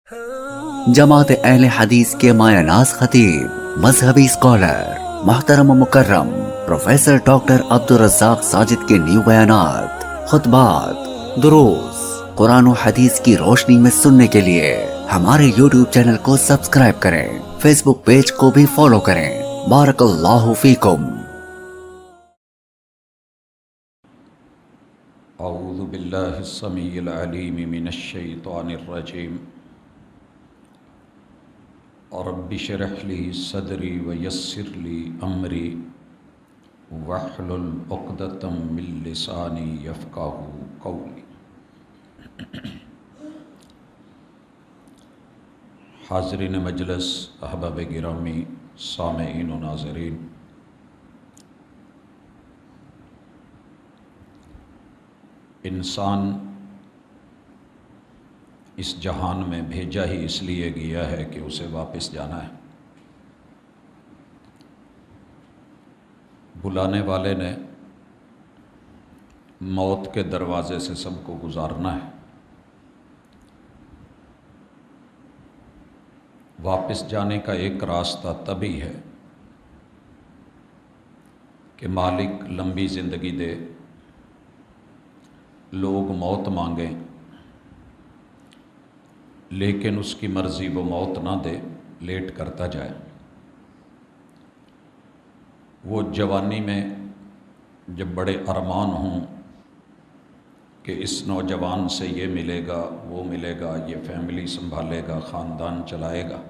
جماعت اہل حدیث کے مایہ ناز خطیب، مذہبی اسکالر، محترم و مکرم پروفیسر ڈاکٹر عبدالرزاق ساجد کے نیو بیانات، خطبات، دروس قرآن و حدیث کی روشنی میں سننے کے لیے ہمارے یوٹیوب چینل کو سبسکرائب کریں، فیس بک پیج کو بھی فالو کریں۔ بارک اللہ فیکم۔ اعوذ باللہ السمیع العلیم من الشیطان الرجیم۔ رب اشرح لی صدری ویسر لی امری واحلل عقدۃ من لسانی یفقہوا قولی۔ حاضرین مجلس، احباب گرامی، سامعین و ناظرین، انسان اس جہان میں بھیجا ہی اس لیے گیا ہے کہ اسے واپس جانا ہے۔ بلانے والے نے موت کے دروازے سے سب کو گزارنا ہے۔ واپس جانے کا ایک راستہ تبھی ہے کہ مالک لمبی زندگی دے، لوگ موت مانگیں لیکن اس کی مرضی وہ موت نہ دے، لیٹ کرتا جائے۔ وہ جوانی میں جب بڑے ارمان ہوں کہ اس نوجوان سے یہ ملے گا، وہ ملے گا، یہ فیملی سنبھالے گا، خاندان چلائے گا،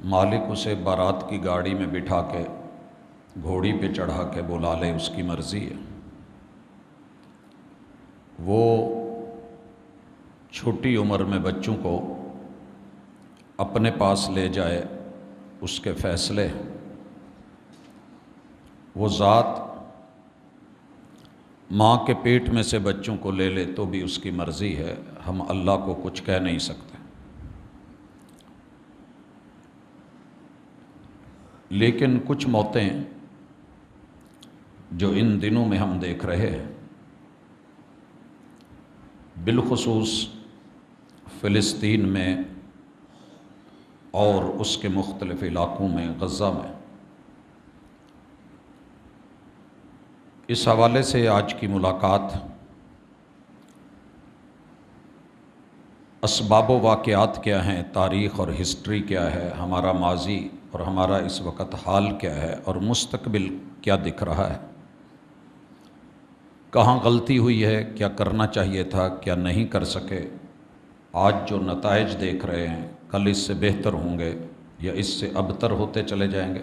مالک اسے بارات کی گاڑی میں بٹھا کے گھوڑی پہ چڑھا کے بلا لے، اس کی مرضی ہے۔ وہ چھوٹی عمر میں بچوں کو اپنے پاس لے جائے، اس کے فیصلے۔ وہ ذات ماں کے پیٹ میں سے بچوں کو لے لے تو بھی اس کی مرضی ہے، ہم اللہ کو کچھ کہہ نہیں سکتے۔ لیکن کچھ موتیں جو ان دنوں میں ہم دیکھ رہے ہیں، بالخصوص فلسطین میں اور اس کے مختلف علاقوں میں، غزہ میں، اس حوالے سے آج کی ملاقات اسباب و واقعات کیا ہیں، تاریخ اور ہسٹری کیا ہے، ہمارا ماضی اور ہمارا اس وقت حال کیا ہے، اور مستقبل کیا دکھ رہا ہے، کہاں غلطی ہوئی ہے، کیا کرنا چاہیے تھا، کیا نہیں کر سکے، آج جو نتائج دیکھ رہے ہیں کل اس سے بہتر ہوں گے یا اس سے ابتر ہوتے چلے جائیں گے۔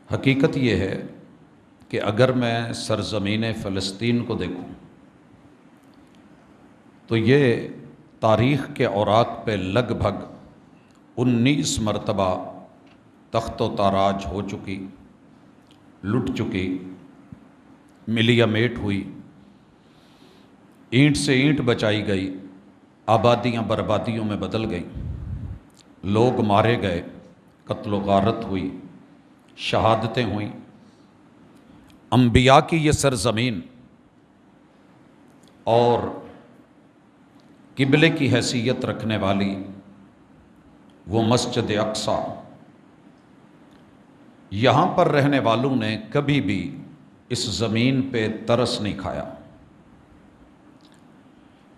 حقیقت یہ ہے کہ اگر میں سرزمین فلسطین کو دیکھوں تو یہ تاریخ کے اوراق پہ لگ بھگ 19 مرتبہ تخت و تاراج ہو چکی، لٹ چکی، ملیا میٹ ہوئی، اینٹ سے اینٹ بچائی گئی، آبادیاں بربادیوں میں بدل گئیں، لوگ مارے گئے، قتل و غارت ہوئی، شہادتیں ہوئیں۔ انبیاء کی یہ سرزمین اور قبلے کی حیثیت رکھنے والی وہ مسجد اقصیٰ، یہاں پر رہنے والوں نے کبھی بھی اس زمین پہ ترس نہیں کھایا۔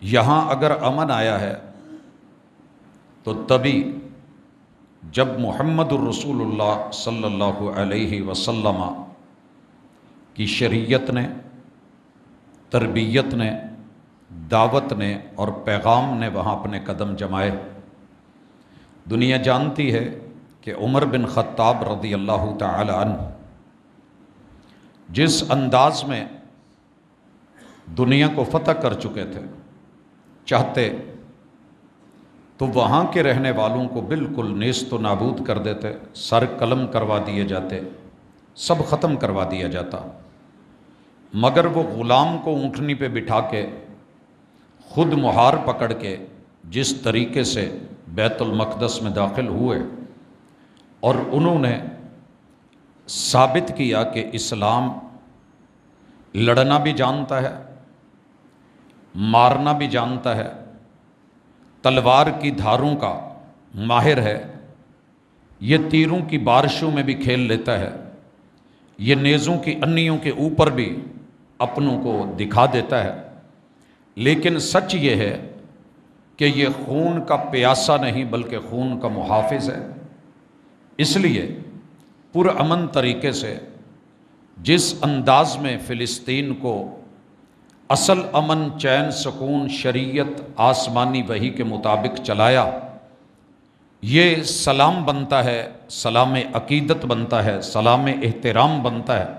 یہاں اگر امن آیا ہے تو تبھی جب محمد الرسول اللہ صلی اللہ علیہ وسلم کی شریعت نے، تربیت نے، دعوت نے اور پیغام نے وہاں اپنے قدم جمائے۔ دنیا جانتی ہے کہ عمر بن خطاب رضی اللہ تعالی عنہ جس انداز میں دنیا کو فتح کر چکے تھے، چاہتے تو وہاں کے رہنے والوں کو بالکل نیست و نابود کر دیتے، سر قلم کروا دیے جاتے، سب ختم کروا دیا جاتا، مگر وہ غلام کو اونٹنی پہ بٹھا کے خود مہار پکڑ کے جس طریقے سے بیت المقدس میں داخل ہوئے اور انہوں نے ثابت کیا کہ اسلام لڑنا بھی جانتا ہے، مارنا بھی جانتا ہے، تلوار کی دھاروں کا ماہر ہے، یہ تیروں کی بارشوں میں بھی کھیل لیتا ہے، یہ نیزوں کی انیوں کے اوپر بھی اپنوں کو دکھا دیتا ہے، لیکن سچ یہ ہے کہ یہ خون کا پیاسا نہیں بلکہ خون کا محافظ ہے۔ اس لیے پرامن طریقے سے جس انداز میں فلسطین کو اصل امن، چین، سکون، شریعت، آسمانی وحی کے مطابق چلایا، یہ سلام بنتا ہے، سلام عقیدت بنتا ہے، سلام احترام بنتا ہے،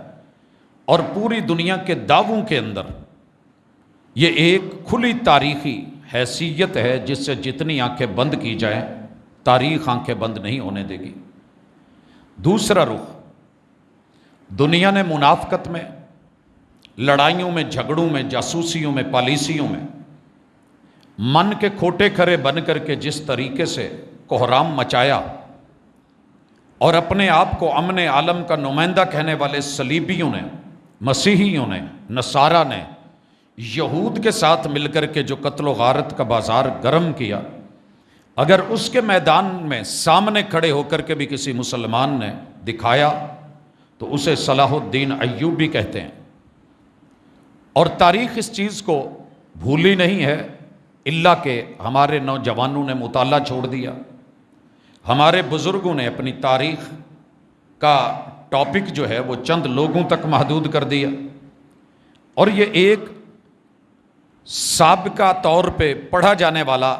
اور پوری دنیا کے دعووں کے اندر یہ ایک کھلی تاریخی حیثیت ہے جس سے جتنی آنکھیں بند کی جائیں تاریخ آنکھیں بند نہیں ہونے دے گی۔ دوسرا رخ، دنیا نے منافقت میں، لڑائیوں میں، جھگڑوں میں، جاسوسیوں میں، پالیسیوں میں من کے کھوٹے کھرے بن کر کے جس طریقے سے کوہرام مچایا، اور اپنے آپ کو امن عالم کا نمائندہ کہنے والے صلیبیوں نے، مسیحیوں نے، نصارہ نے، یہود کے ساتھ مل کر کے جو قتل و غارت کا بازار گرم کیا، اگر اس کے میدان میں سامنے کھڑے ہو کر کے بھی کسی مسلمان نے دکھایا تو اسے صلاح الدین ایوبی کہتے ہیں۔ اور تاریخ اس چیز کو بھولی نہیں ہے، اللہ کہ ہمارے نوجوانوں نے مطالعہ چھوڑ دیا، ہمارے بزرگوں نے اپنی تاریخ کا ٹاپک جو ہے وہ چند لوگوں تک محدود کر دیا، اور یہ ایک سابقہ طور پہ پڑھا جانے والا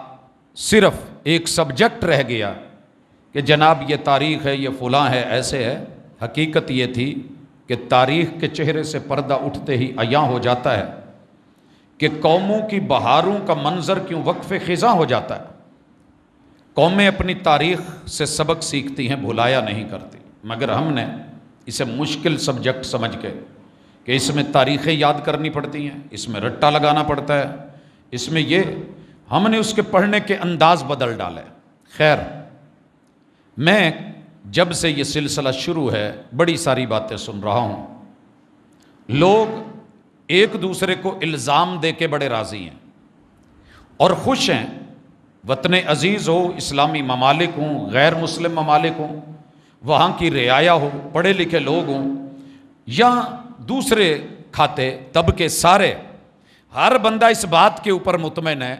صرف ایک سبجیکٹ رہ گیا کہ جناب یہ تاریخ ہے، یہ فلاں ہے، ایسے ہے۔ حقیقت یہ تھی کہ تاریخ کے چہرے سے پردہ اٹھتے ہی عیاں ہو جاتا ہے کہ قوموں کی بہاروں کا منظر کیوں وقف خزاں ہو جاتا ہے۔ قومیں اپنی تاریخ سے سبق سیکھتی ہیں، بھلایا نہیں کرتی، مگر ہم نے اسے مشکل سبجیکٹ سمجھ کے کہ اس میں تاریخیں یاد کرنی پڑتی ہیں، اس میں رٹا لگانا پڑتا ہے، اس میں یہ، ہم نے اس کے پڑھنے کے انداز بدل ڈالے۔ خیر، میں جب سے یہ سلسلہ شروع ہے بڑی ساری باتیں سن رہا ہوں، لوگ ایک دوسرے کو الزام دے کے بڑے راضی ہیں اور خوش ہیں، وطن عزیز ہو، اسلامی ممالک ہوں، غیر مسلم ممالک ہوں، وہاں کی رعایا ہو، پڑھے لکھے لوگ ہوں یا دوسرے کھاتے طبقے، سارے، ہر بندہ اس بات کے اوپر مطمئن ہے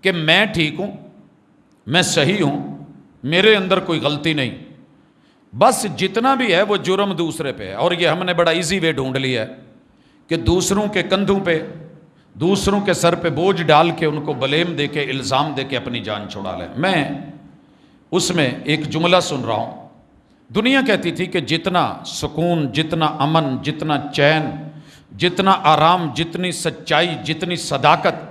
کہ میں ٹھیک ہوں، میں صحیح ہوں، میرے اندر کوئی غلطی نہیں، بس جتنا بھی ہے وہ جرم دوسرے پہ ہے۔ اور یہ ہم نے بڑا ایزی وے ڈھونڈ لیا ہے کہ دوسروں کے کندھوں پہ، دوسروں کے سر پہ بوجھ ڈال کے ان کو بلیم دے کے، الزام دے کے اپنی جان چھڑا لیں۔ میں اس میں ایک جملہ سن رہا ہوں، دنیا کہتی تھی کہ جتنا سکون، جتنا امن، جتنا چین، جتنا آرام، جتنی سچائی، جتنی صداقت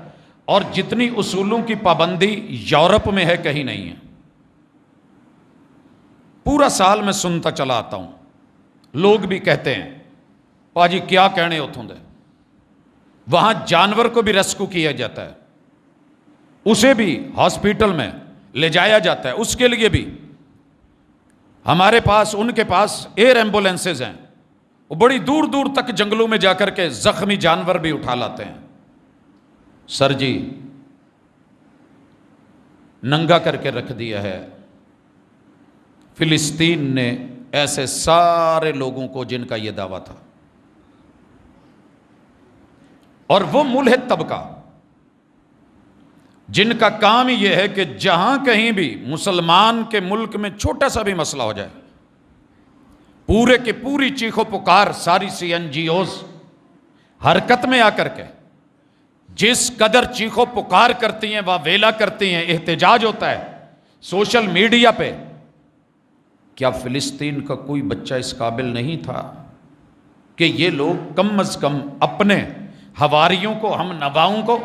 اور جتنی اصولوں کی پابندی یورپ میں ہے کہیں نہیں ہے۔ پورا سال میں سنتا چلا آتا ہوں، لوگ بھی کہتے ہیں پاجی کیا کہنے اتھوں دے، وہاں جانور کو بھی ریسکیو کیا جاتا ہے، اسے بھی ہاسپیٹل میں لے جایا جاتا ہے، اس کے لیے بھی ہمارے پاس، ان کے پاس ایئر ایمبولینسز ہیں، وہ بڑی دور دور تک جنگلوں میں جا کر کے زخمی جانور بھی اٹھا لاتے ہیں۔ سر جی ننگا کر کے رکھ دیا ہے فلسطین نے ایسے سارے لوگوں کو جن کا یہ دعویٰ تھا، اور وہ ملحد طبقہ جن کا کام یہ ہے کہ جہاں کہیں بھی مسلمان کے ملک میں چھوٹا سا بھی مسئلہ ہو جائے، پورے کی پوری چیخ و پکار، ساری NGOs حرکت میں آ کر کے جس قدر چیخ و پکار کرتی ہیں، واویلا کرتی ہیں، احتجاج ہوتا ہے سوشل میڈیا پہ، کیا فلسطین کا کوئی بچہ اس قابل نہیں تھا کہ یہ لوگ کم از کم اپنے حواریوں کو، ہم نواؤں کو،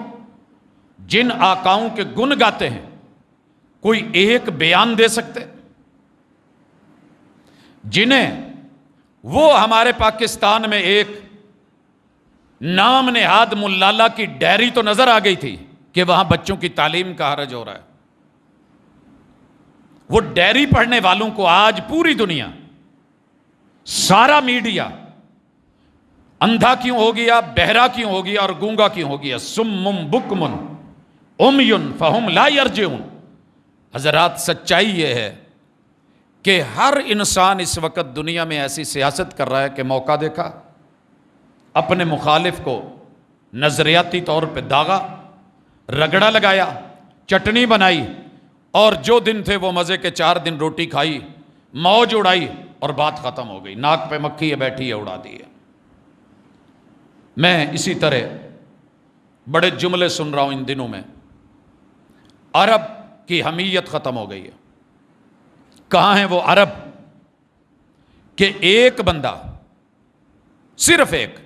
جن آقاؤں کے گن گاتے ہیں، کوئی ایک بیان دے سکتے، جنہیں وہ ہمارے پاکستان میں ایک نام نہاد ملالا کی ڈائری تو نظر آ گئی تھی کہ وہاں بچوں کی تعلیم کا حرج ہو رہا ہے، وہ ڈائری پڑھنے والوں کو آج پوری دنیا، سارا میڈیا اندھا کیوں ہو گیا، بہرا کیوں ہو گیا اور گونگا کیوں ہو گیا؟ سم بکمن امیٌ فہم لا یرجعون۔ حضرات سچائی یہ ہے کہ ہر انسان اس وقت دنیا میں ایسی سیاست کر رہا ہے کہ موقع دیکھا، اپنے مخالف کو نظریاتی طور پہ داغا، رگڑا لگایا، چٹنی بنائی، اور جو دن تھے وہ مزے کے 4 دن روٹی کھائی، موج اڑائی اور بات ختم ہو گئی۔ ناک پہ مکھی ہے بیٹھی ہے، اڑا دی ہے۔ میں اسی طرح بڑے جملے سن رہا ہوں ان دنوں میں، عرب کی حمیت ختم ہو گئی ہے۔ کہاں ہیں وہ عرب کہ ایک بندہ، صرف ایک،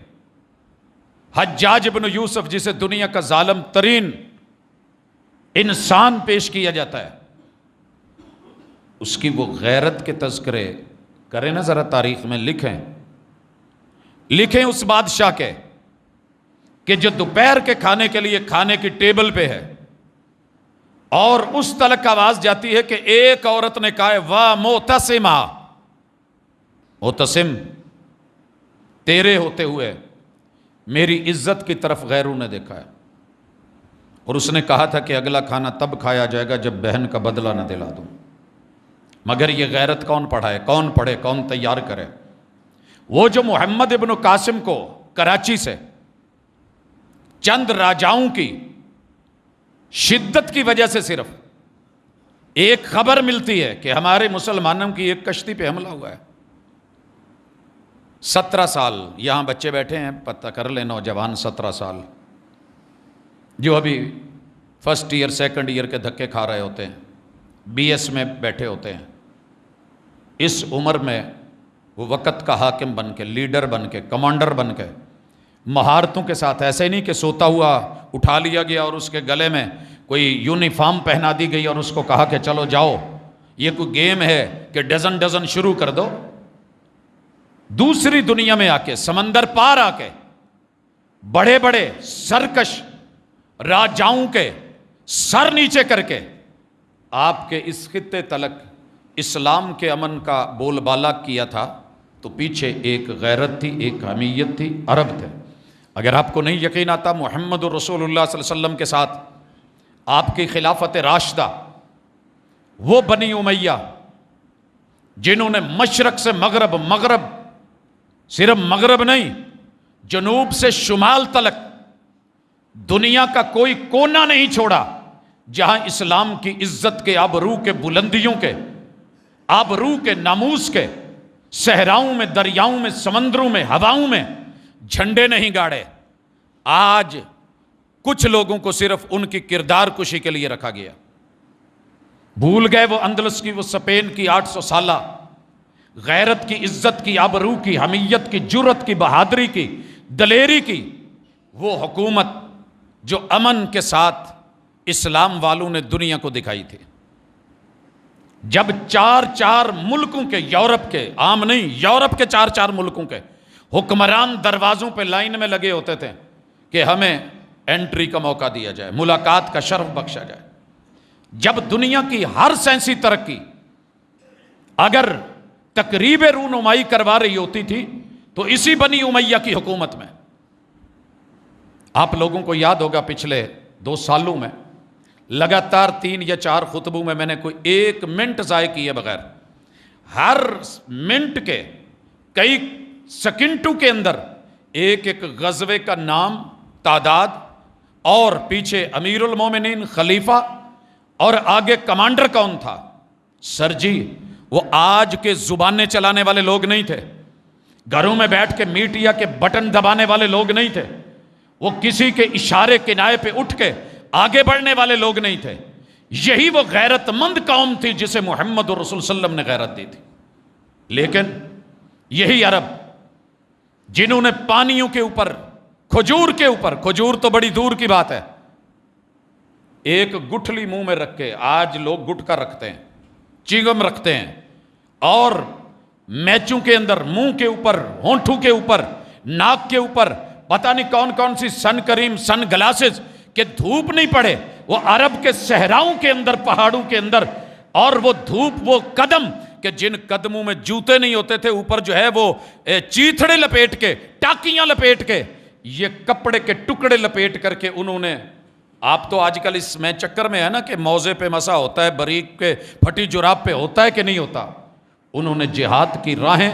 حجاج ابن یوسف، جسے دنیا کا ظالم ترین انسان پیش کیا جاتا ہے، اس کی وہ غیرت کے تذکرے کریں نا ذرا، تاریخ میں لکھیں اس بادشاہ کے کہ جو دوپہر کے کھانے کے لیے کھانے کی ٹیبل پہ ہے اور اس تلک آواز جاتی ہے کہ ایک عورت نے کہا ہے واہ معتصمہ، معتصم تیرے ہوتے ہوئے میری عزت کی طرف غیروں نے دیکھا ہے، اور اس نے کہا تھا کہ اگلا کھانا تب کھایا جائے گا جب بہن کا بدلہ نہ دلا دوں۔ مگر یہ غیرت کون پڑھائے، کون پڑھے، کون تیار کرے؟ وہ جو محمد ابن قاسم کو کراچی سے چند راجاؤں کی شدت کی وجہ سے صرف ایک خبر ملتی ہے کہ ہمارے مسلمانوں کی ایک کشتی پہ حملہ ہوا ہے، 17 سال یہاں بچے بیٹھے ہیں، پتہ کر لیں، نوجوان 17 سال جو ابھی فرسٹ ایئر سیکنڈ ایئر کے دھکے کھا رہے ہوتے ہیں، بی ایس میں بیٹھے ہوتے ہیں، اس عمر میں وہ وقت کا حاکم بن کے، لیڈر بن کے، کمانڈر بن کے، مہارتوں کے ساتھ، ایسے نہیں کہ سوتا ہوا اٹھا لیا گیا اور اس کے گلے میں کوئی یونیفارم پہنا دی گئی اور اس کو کہا کہ چلو جاؤ، یہ کوئی گیم ہے کہ ڈزن شروع کر دو۔ دوسری دنیا میں آ کے، سمندر پار آ کے، بڑے بڑے سرکش راجاؤں کے سر نیچے کر کے آپ کے اس خطے تلک اسلام کے امن کا بول بالا کیا تھا، تو پیچھے ایک غیرت تھی، ایک حمیت تھی، عرب تھے۔ اگر آپ کو نہیں یقین آتا، محمد رسول اللہ صلی اللہ علیہ وسلم کے ساتھ آپ کی خلافت راشدہ، وہ بنی امیہ جنہوں نے مشرق سے مغرب، صرف مغرب نہیں، جنوب سے شمال تلک دنیا کا کوئی کونا نہیں چھوڑا جہاں اسلام کی عزت کے، آبرو کے، بلندیوں کے، آبرو کے، ناموس کے، صحراؤں میں، دریاؤں میں، سمندروں میں، ہواؤں میں جھنڈے نہیں گاڑے۔ آج کچھ لوگوں کو صرف ان کی کردار کشی کے لیے رکھا گیا، بھول گئے وہ اندلس کی، وہ اسپین کی 800 سالہ غیرت کی، عزت کی، آبرو کی، حمیت کی، جرأت کی، بہادری کی، دلیری کی وہ حکومت جو امن کے ساتھ اسلام والوں نے دنیا کو دکھائی تھی۔ جب 4 ملکوں کے، یورپ کے، عام نہیں، یورپ کے 4 ملکوں کے حکمران دروازوں پہ لائن میں لگے ہوتے تھے کہ ہمیں انٹری کا موقع دیا جائے، ملاقات کا شرف بخشا جائے۔ جب دنیا کی ہر سائنسی ترقی اگر تقریب رونمائی کروا رہی ہوتی تھی تو اسی بنی امیہ کی حکومت میں، آپ لوگوں کو یاد ہوگا پچھلے 2 سالوں میں لگاتار 3 یا 4 خطبوں میں نے کوئی 1 منٹ ضائع کیے بغیر، ہر منٹ کے کئی سیکنڈوں کے اندر ایک غزوے کا نام، تعداد، اور پیچھے امیر المومنین، خلیفہ، اور آگے کمانڈر کون تھا۔ سر جی، وہ آج کے زبانیں چلانے والے لوگ نہیں تھے، گھروں میں بیٹھ کے میڈیا کے بٹن دبانے والے لوگ نہیں تھے، وہ کسی کے اشارے کنائے پہ اٹھ کے آگے بڑھنے والے لوگ نہیں تھے۔ یہی وہ غیرت مند قوم تھی جسے محمد رسول صلی اللہ علیہ وسلم نے غیرت دی تھی۔ لیکن یہی عرب جنہوں نے پانیوں کے اوپر، کھجور کے اوپر، کھجور تو بڑی دور کی بات ہے، ایک گٹھلی منہ میں رکھ کے، آج لوگ گٹکا رکھتے ہیں، چنگم رکھتے ہیں، اور میچوں کے اندر، منہ کے اوپر، ہونٹوں کے اوپر، ناک کے اوپر پتہ نہیں کون کون سی سن کریم، سن گلاسز کہ دھوپ نہیں پڑے، وہ عرب کے صحراؤں کے اندر، پہاڑوں کے اندر، اور وہ دھوپ، وہ قدم کہ جن قدموں میں جوتے نہیں ہوتے تھے اوپر جو ہے وہ چیتھڑے لپیٹ کے، ٹاکیاں لپیٹ کے، یہ کپڑے کے ٹکڑے لپیٹ کر کے انہوں نے، آپ تو آج کل اس میں چکر میں ہے نا کہ موزے پہ مسا ہوتا ہے، بریک کے پھٹی جراب پہ ہوتا ہے کہ نہیں ہوتا، انہوں نے جہاد کی راہیں،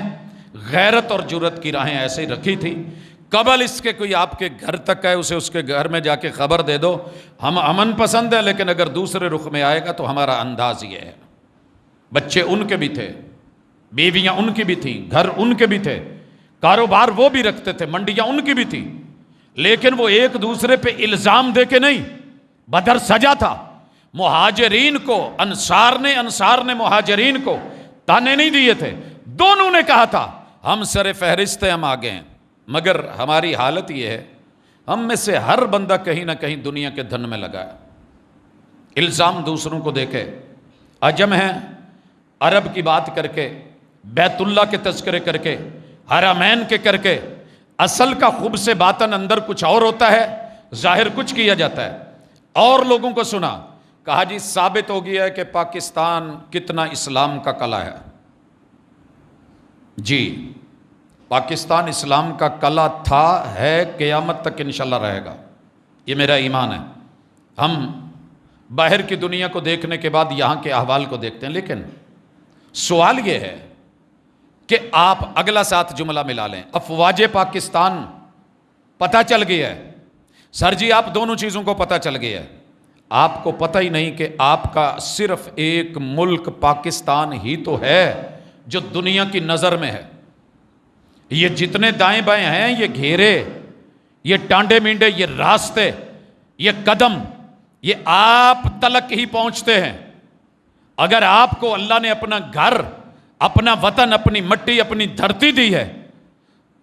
غیرت اور جرت کی راہیں ایسے ہی رکھی تھی۔ قبل اس کے کوئی آپ کے گھر تک ہے، اسے اس کے گھر میں جا کے خبر دے دو، ہم امن پسند ہے، لیکن اگر دوسرے رخ میں آئے گا تو ہمارا انداز یہ ہے۔ بچے ان کے بھی تھے، بیویاں ان کی بھی تھیں، گھر ان کے بھی تھے، کاروبار وہ بھی رکھتے تھے، منڈیاں ان کی بھی تھیں، لیکن وہ ایک دوسرے پہ الزام دے کے نہیں، بدر سجا تھا۔ مہاجرین کو انصار نے مہاجرین کو تانے نہیں دیے تھے، دونوں نے کہا تھا ہم سر فہرست ہیں، ہم آگے ہیں، مگر ہماری حالت یہ ہے ہم میں سے ہر بندہ کہیں نہ کہیں دنیا کے دھن میں لگا ہے۔ الزام دوسروں کو دے کے، عجم ہیں عرب کی بات کر کے، بیت اللہ کے تذکرے کر کے، حرمین کے کر کے، اصل کا خوب سے باطن اندر کچھ اور ہوتا ہے، ظاہر کچھ کیا جاتا ہے۔ اور لوگوں کو سنا، کہا جی ثابت ہو گیا ہے کہ پاکستان کتنا اسلام کا قلعہ ہے۔ جی پاکستان اسلام کا قلعہ تھا، ہے، قیامت تک انشاءاللہ رہے گا، یہ میرا ایمان ہے۔ ہم باہر کی دنیا کو دیکھنے کے بعد یہاں کے احوال کو دیکھتے ہیں، لیکن سوال یہ ہے کہ آپ اگلا ساتھ جملہ ملا لیں، افواج پاکستان پتہ چل گیا ہے۔ سر جی آپ دونوں چیزوں کو پتہ چل گیا ہے، آپ کو پتہ ہی نہیں کہ آپ کا صرف ایک ملک پاکستان ہی تو ہے جو دنیا کی نظر میں ہے۔ یہ جتنے دائیں بائیں ہیں، یہ گھیرے، یہ ٹانڈے مینڈے، یہ راستے، یہ قدم، یہ آپ تلک ہی پہنچتے ہیں۔ اگر آپ کو اللہ نے اپنا گھر، اپنا وطن، اپنی مٹی، اپنی دھرتی دی ہے،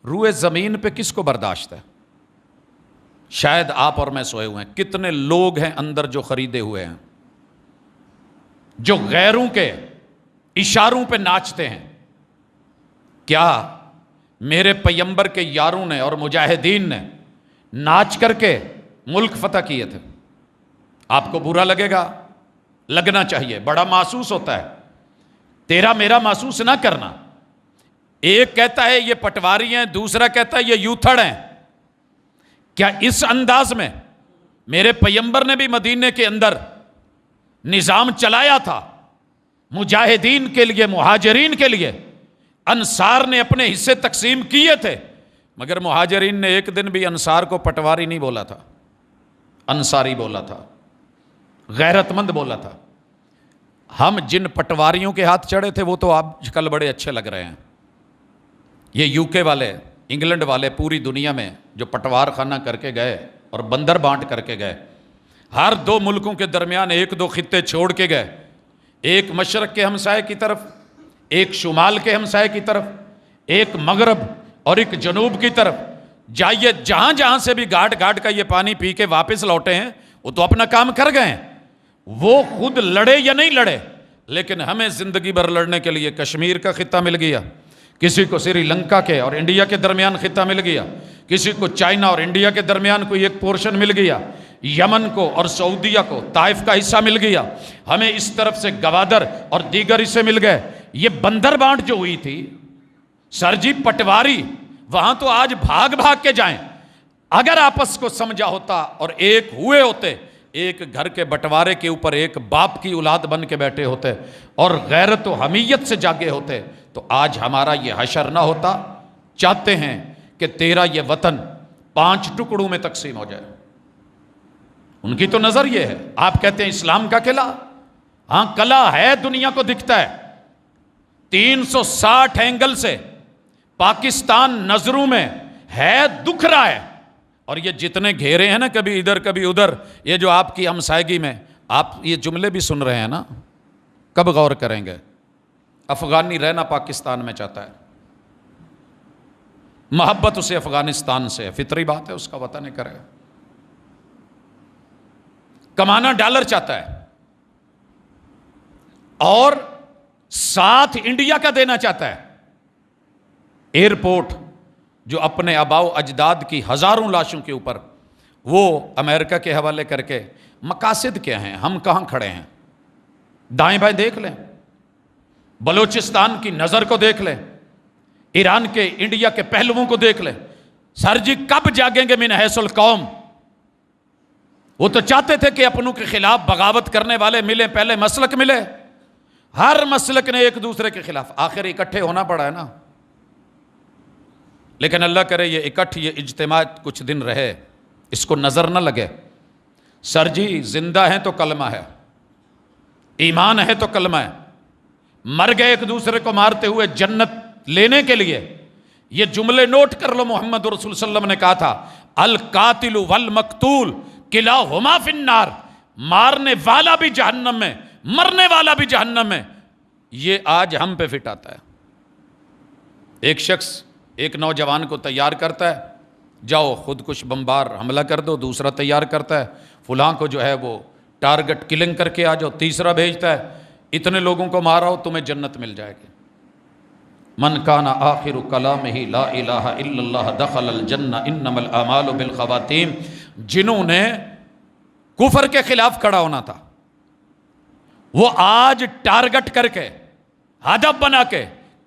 روئے زمین پہ کس کو برداشت ہے؟ شاید آپ اور میں سوئے ہوئے ہیں، کتنے لوگ ہیں اندر جو خریدے ہوئے ہیں، جو غیروں کے اشاروں پہ ناچتے ہیں۔ کیا میرے پیمبر کے یاروں نے اور مجاہدین نے ناچ کر کے ملک فتح کیے تھے؟ آپ کو برا لگے گا، لگنا چاہیے، بڑا محسوس ہوتا ہے، تیرا میرا محسوس نہ کرنا۔ ایک کہتا ہے یہ پٹواری ہیں، دوسرا کہتا ہے یہ یوتھڑ ہیں۔ کیا اس انداز میں میرے پیمبر نے بھی مدینے کے اندر نظام چلایا تھا؟ مجاہدین کے لیے، مہاجرین کے لیے انصار نے اپنے حصے تقسیم کیے تھے، مگر مہاجرین نے ایک دن بھی انصار کو پٹواری نہیں بولا تھا، انصاری بولا تھا، غیرت مند بولا تھا۔ ہم جن پٹواریوں کے ہاتھ چڑھے تھے وہ تو آج کل بڑے اچھے لگ رہے ہیں۔ یہ یو کے والے، انگلینڈ والے، پوری دنیا میں جو پٹوار خانہ کر کے گئے اور بندر بانٹ کر کے گئے، ہر دو ملکوں کے درمیان ایک دو خطے چھوڑ کے گئے، ایک مشرق کے ہمسائے کی طرف، ایک شمال کے ہمسائے کی طرف، ایک مغرب اور ایک جنوب کی طرف۔ جائیے جہاں جہاں سے بھی گھاٹ گھاٹ کا یہ پانی پی کے واپس لوٹے ہیں، وہ تو اپنا کام کر گئے ہیں، وہ خود لڑے یا نہیں لڑے، لیکن ہمیں زندگی بھر لڑنے کے لیے کشمیر کا خطہ مل گیا، کسی کو سری لنکا کے اور انڈیا کے درمیان خطہ مل گیا، کسی کو چائنا اور انڈیا کے درمیان کوئی ایک پورشن مل گیا، یمن کو اور سعودیہ کو طائف کا حصہ مل گیا، ہمیں اس طرف سے گوادر اور دیگر حصے مل گئے۔ یہ بندر بانٹ جو ہوئی تھی، سر جی پٹواری وہاں تو آج بھاگ بھاگ کے جائیں۔ اگر آپس کو سمجھا ہوتا اور ایک ہوئے ہوتے، ایک گھر کے بٹوارے کے اوپر ایک باپ کی اولاد بن کے بیٹھے ہوتے اور غیرت و حمیت سے جاگے ہوتے، تو آج ہمارا یہ حشر نہ ہوتا۔ چاہتے ہیں کہ تیرا یہ وطن 5 ٹکڑوں میں تقسیم ہو جائے، ان کی تو نظر یہ ہے۔ آپ کہتے ہیں اسلام کا قلعہ، ہاں قلعہ ہے، دنیا کو دکھتا ہے، 360 اینگل سے پاکستان نظروں میں ہے، دکھ رہا ہے۔ اور یہ جتنے گھیرے ہیں نا، کبھی ادھر کبھی ادھر، یہ جو آپ کی ہمسائیگی میں آپ یہ جملے بھی سن رہے ہیں نا، کب غور کریں گے؟ افغانی رہنا پاکستان میں چاہتا ہے، محبت اسے افغانستان سے ہے، فطری بات ہے، اس کا وطن کرے گا، کمانا ڈالر چاہتا ہے اور ساتھ انڈیا کا دینا چاہتا ہے۔ ایئرپورٹ جو اپنے آباء و اجداد کی ہزاروں لاشوں کے اوپر، وہ امریکہ کے حوالے کر کے مقاصد کیا ہیں؟ ہم کہاں کھڑے ہیں؟ دائیں بائیں دیکھ لیں، بلوچستان کی نظر کو دیکھ لیں، ایران کے، انڈیا کے پہلوؤں کو دیکھ لیں. سر جی کب جاگیں گے من حیث القوم؟ وہ تو چاہتے تھے کہ اپنوں کے خلاف بغاوت کرنے والے ملے، پہلے مسلک ملے، ہر مسلک نے ایک دوسرے کے خلاف، آخر اکٹھے ہونا پڑا ہے نا. لیکن اللہ کرے یہ اکٹھ، یہ اجتماع کچھ دن رہے، اس کو نظر نہ لگے. سر جی زندہ ہیں تو کلمہ ہے، ایمان ہے تو کلمہ ہے. مر گئے ایک دوسرے کو مارتے ہوئے جنت لینے کے لیے. یہ جملے نوٹ کر لو، محمد رسول صلی اللہ علیہ وسلم نے کہا تھا القاتل والمقتول کلاہما فی النار، مارنے والا بھی جہنم میں، مرنے والا بھی جہنم میں. یہ آج ہم پہ فٹ آتا ہے. ایک شخص ایک نوجوان کو تیار کرتا ہے، جاؤ خودکش بمبار حملہ کر دو. دوسرا تیار کرتا ہے، فلاں کو جو ہے وہ ٹارگٹ کلنگ کر کے آ جاؤ. تیسرا بھیجتا ہے، اتنے لوگوں کو مارا ہو تمہیں جنت مل جائے گی. من کان آخر کلامہ لا الہ الا اللہ دخل الجنہ انما الاعمال بالخواتیم. جنہوں نے کفر کے خلاف کھڑا ہونا تھا، وہ آج ٹارگٹ کر کے، ہدف بنا کے،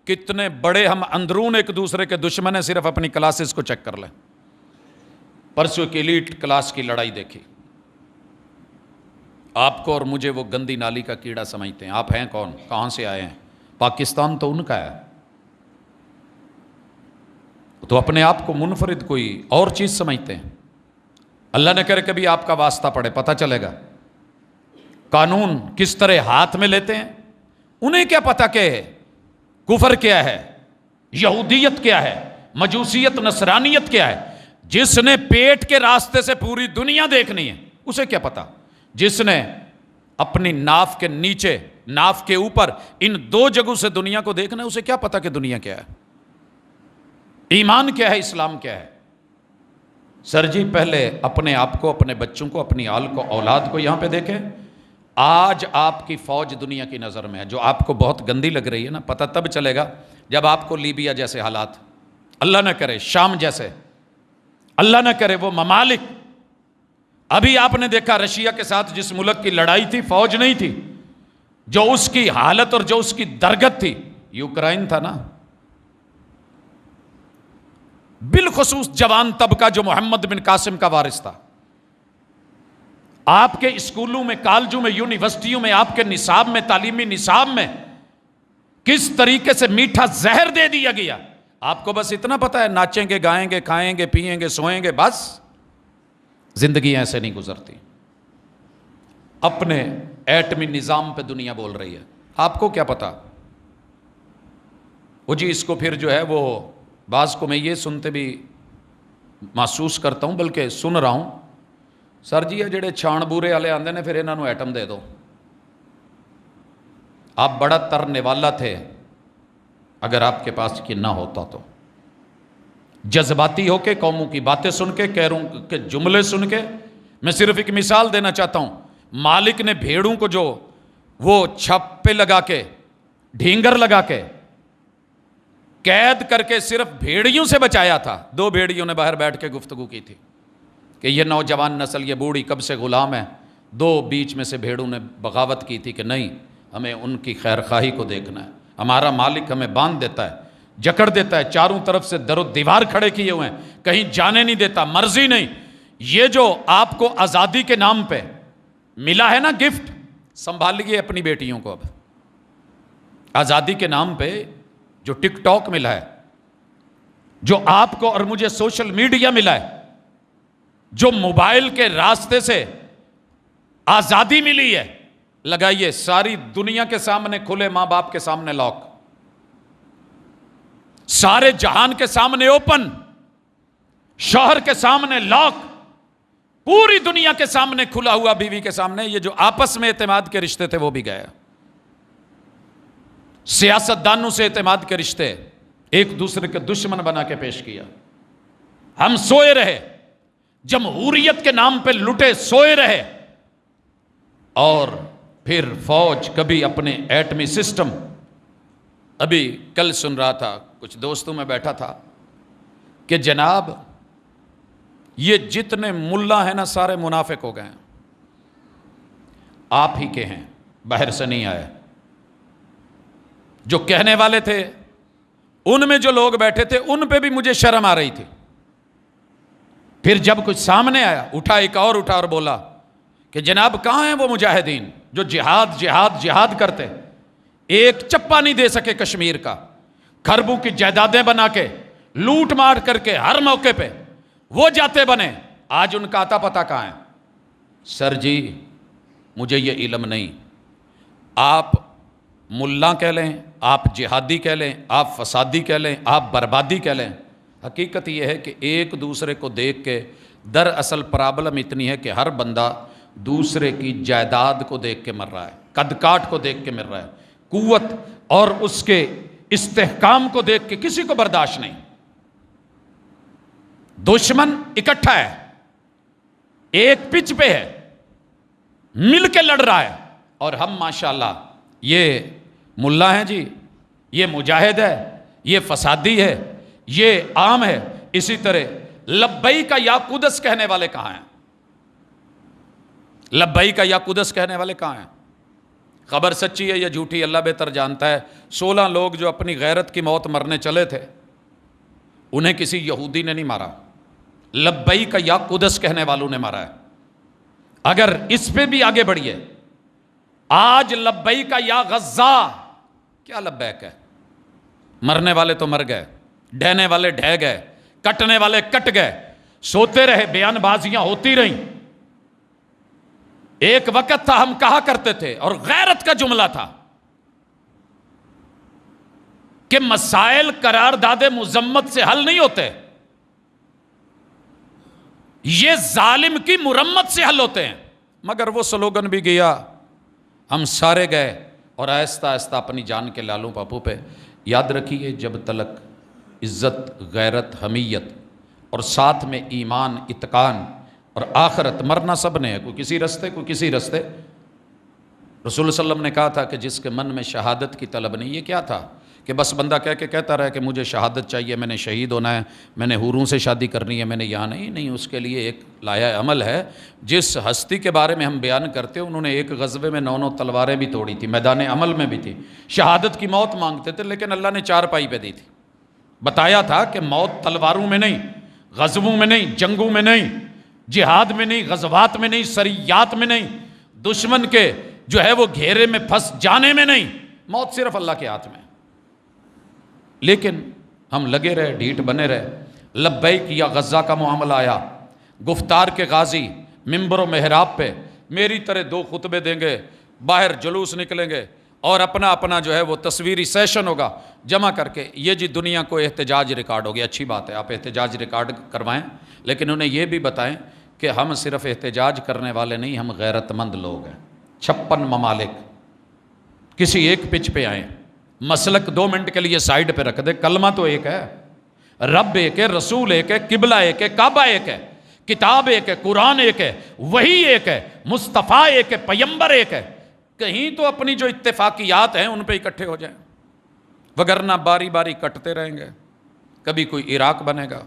کتنے بڑے ہم اندرون ایک دوسرے کے دشمن ہیں. صرف اپنی کلاسز کو چیک کر لیں. پرسوں کی ایلیٹ کلاس کی لڑائی دیکھی. آپ کو اور مجھے وہ گندی نالی کا کیڑا سمجھتے ہیں. آپ ہیں کون؟ کہاں سے آئے ہیں؟ پاکستان تو ان کا ہے. تو اپنے آپ کو منفرد کوئی اور چیز سمجھتے ہیں. اللہ نہ کرے کبھی آپ کا واسطہ پڑے، پتہ چلے گا قانون کس طرح ہاتھ میں لیتے ہیں. انہیں کیا پتہ کہ کفر کیا ہے، یہودیت کیا ہے، مجوسیت نصرانیت کیا ہے. جس نے پیٹ کے راستے سے پوری دنیا دیکھنی ہے اسے کیا پتہ. جس نے اپنی ناف کے نیچے، ناف کے اوپر، ان دو جگہوں سے دنیا کو دیکھنا ہے اسے کیا پتہ کہ دنیا کیا ہے، ایمان کیا ہے، اسلام کیا ہے. سر جی پہلے اپنے آپ کو، اپنے بچوں کو، اپنی آل کو، اولاد کو یہاں پہ دیکھیں. آج آپ کی فوج دنیا کی نظر میں ہے، جو آپ کو بہت گندی لگ رہی ہے نا، پتہ تب چلے گا جب آپ کو لیبیا جیسے حالات، اللہ نہ کرے شام جیسے، اللہ نہ کرے وہ ممالک. ابھی آپ نے دیکھا رشیا کے ساتھ جس ملک کی لڑائی تھی، فوج نہیں تھی، جو اس کی حالت اور جو اس کی درگت تھی، یوکرائن تھا نا. بالخصوص جوان طبقہ جو محمد بن قاسم کا وارث تھا. آپ کے اسکولوں میں، کالجوں میں، یونیورسٹیوں میں، آپ کے نصاب میں، تعلیمی نصاب میں کس طریقے سے میٹھا زہر دے دیا گیا. آپ کو بس اتنا پتا ہے ناچیں گے، گائیں گے، کھائیں گے، پیئیں گے، سوئیں گے، بس. زندگی ایسے نہیں گزرتی. اپنے ایٹمی نظام پہ دنیا بول رہی ہے، آپ کو کیا پتا. وہ جی اس کو پھر جو ہے وہ بعض کو میں یہ سنتے بھی محسوس کرتا ہوں، بلکہ سن رہا ہوں، سر جی یہ جڑے چھان بورے والے آندے نے پھر انہاں نوں ایٹم دے دو. آپ بڑا ترنے والا تھے اگر آپ کے پاس یہ نہ ہوتا تو. جذباتی ہو کے قوموں کی باتیں سن کے، کہروں کے جملے سن کے. میں صرف ایک مثال دینا چاہتا ہوں. مالک نے بھیڑوں کو جو وہ چھپے لگا کے، ڈھینگر لگا کے قید کر کے صرف بھیڑیوں سے بچایا تھا. 2 بھیڑیوں نے باہر بیٹھ کے گفتگو کی تھی کہ یہ نوجوان نسل، یہ بوڑھی کب سے غلام ہے. 2 بیچ میں سے بھیڑوں نے بغاوت کی تھی کہ نہیں، ہمیں ان کی خیر خواہی کو دیکھنا ہے. ہمارا مالک ہمیں باندھ دیتا ہے، جکڑ دیتا ہے، چاروں طرف سے در و دیوار کھڑے کیے ہوئے ہیں، کہیں جانے نہیں دیتا، مرضی نہیں. یہ جو آپ کو آزادی کے نام پہ ملا ہے نا گفٹ، سنبھالیے اپنی بیٹیوں کو. اب آزادی کے نام پہ جو ٹک ٹاک ملا ہے، جو آپ کو اور مجھے سوشل میڈیا ملا ہے، جو موبائل کے راستے سے آزادی ملی ہے، لگائیے ساری دنیا کے سامنے کھلے، ماں باپ کے سامنے لاک، سارے جہان کے سامنے اوپن، شوہر کے سامنے لاک، پوری دنیا کے سامنے کھلا ہوا، بیوی کے سامنے. یہ جو آپس میں اعتماد کے رشتے تھے وہ بھی گئے. سیاست دانوں سے اعتماد کے رشتے ایک دوسرے کے دشمن بنا کے پیش کیا. ہم سوئے رہے، جمہوریت کے نام پہ لٹے سوئے رہے. اور پھر فوج کبھی اپنے ایٹمی سسٹم. ابھی کل سن رہا تھا، کچھ دوستوں میں بیٹھا تھا کہ جناب یہ جتنے ملا ہیں نا سارے منافق ہو گئے ہیں، آپ ہی کے ہیں، باہر سے نہیں آئے. جو کہنے والے تھے ان میں جو لوگ بیٹھے تھے ان پہ بھی مجھے شرم آ رہی تھی. پھر جب کچھ سامنے آیا ایک اور بولا کہ جناب کہاں ہیں وہ مجاہدین جو جہاد جہاد جہاد کرتے، ایک چپا نہیں دے سکے کشمیر کا، کھربوں کی جائیدادیں بنا کے لوٹ مار کر کے ہر موقع پہ وہ جاتے بنے، آج ان کا آتا پتہ کہاں ہے؟ سر جی مجھے یہ علم نہیں، آپ ملا کہہ لیں، آپ جہادی کہہ لیں، آپ فسادی کہہ لیں، آپ بربادی کہہ لیں، حقیقت یہ ہے کہ ایک دوسرے کو دیکھ کے دراصل پرابلم اتنی ہے کہ ہر بندہ دوسرے کی جائیداد کو دیکھ کے مر رہا ہے، قد کاٹ کو دیکھ کے مر رہا ہے، قوت اور اس کے استحکام کو دیکھ کے کسی کو برداشت نہیں. دشمن اکٹھا ہے، ایک پچ پہ ہے، مل کے لڑ رہا ہے، اور ہم ماشاءاللہ یہ ملا ہیں جی، یہ مجاہد ہے، یہ فسادی ہے، یہ عام ہے. اسی طرح لبیک یا قدس کہنے والے کہاں ہیں؟ لبیک یا قدس کہنے والے کہاں ہیں؟ خبر سچی ہے یا جھوٹی اللہ بہتر جانتا ہے. 16 لوگ جو اپنی غیرت کی موت مرنے چلے تھے انہیں کسی یہودی نے نہیں مارا، لبیک یا قدس کہنے والوں نے مارا ہے. اگر اس پہ بھی آگے بڑھیے، آج لبیک یا غزہ، کیا لبیک ہے؟ مرنے والے تو مر گئے، ڈھہنے والے ڈھہ گئے، کٹنے والے کٹ گئے، سوتے رہے، بیان بازیاں ہوتی رہیں. ایک وقت تھا ہم کہا کرتے تھے اور غیرت کا جملہ تھا کہ مسائل قرارداد مذمت سے حل نہیں ہوتے، یہ ظالم کی مرمت سے حل ہوتے ہیں. مگر وہ سلوگن بھی گیا، ہم سارے گئے، اور آہستہ آہستہ اپنی جان کے لالوں پاپوں پہ. یاد رکھیے جب تلک عزت، غیرت، حمیت اور ساتھ میں ایمان، اتقان اور آخرت، مرنا سب نے ہے، کوئی کسی رستے، کوئی کسی رستے. رسول اللہ علیہ وسلم نے کہا تھا کہ جس کے من میں شہادت کی طلب نہیں. یہ کیا تھا کہ بس بندہ کہتا رہے کہ مجھے شہادت چاہیے، میں نے شہید ہونا ہے، میں نے حوروں سے شادی کرنی ہے، میں نے یہاں نہیں. اس کے لیے ایک لایا عمل ہے. جس ہستی کے بارے میں ہم بیان کرتے ہیں انہوں نے ایک غزوے میں 9 تلواریں بھی توڑی تھی، میدان عمل میں بھی تھی، شہادت کی موت مانگتے تھے، لیکن اللہ نے 4 پائی پہ دی تھی. بتایا تھا کہ موت تلواروں میں نہیں، غزووں میں نہیں، جنگوں میں نہیں، جہاد میں نہیں، غزوات میں نہیں، سریات میں نہیں، دشمن کے جو ہے وہ گھیرے میں پھنس جانے میں نہیں. موت صرف اللہ کے ہاتھ میں. لیکن ہم لگے رہے، ڈھیٹ بنے رہے. لبیک یا غزہ کا معاملہ آیا، گفتار کے غازی منبر و محراب پہ میری طرح 2 خطبے دیں گے، باہر جلوس نکلیں گے اور اپنا جو ہے وہ تصویری سیشن ہوگا جمع کر کے. یہ جی دنیا کو احتجاج ریکارڈ ہو گیا، اچھی بات ہے، آپ احتجاج ریکارڈ کروائیں، لیکن انہیں یہ بھی بتائیں کہ ہم صرف احتجاج کرنے والے نہیں، ہم غیرت مند لوگ ہیں. 56 ممالک کسی ایک پچ پہ آئیں، مسلک 2 منٹ کے لیے سائیڈ پہ رکھ دے. کلمہ تو ایک ہے، رب ایک ہے، رسول ایک ہے، قبلہ ایک ہے، کعبہ ایک ہے، کتاب ایک ہے، قرآن ایک ہے، وحی ایک ہے، مصطفیٰ ایک ہے، پیمبر ایک ہے. کہیں تو اپنی جو اتفاقیات ہیں ان پہ اکٹھے ہو جائیں، وگرنہ باری باری کٹتے رہیں گے. کبھی کوئی عراق بنے گا،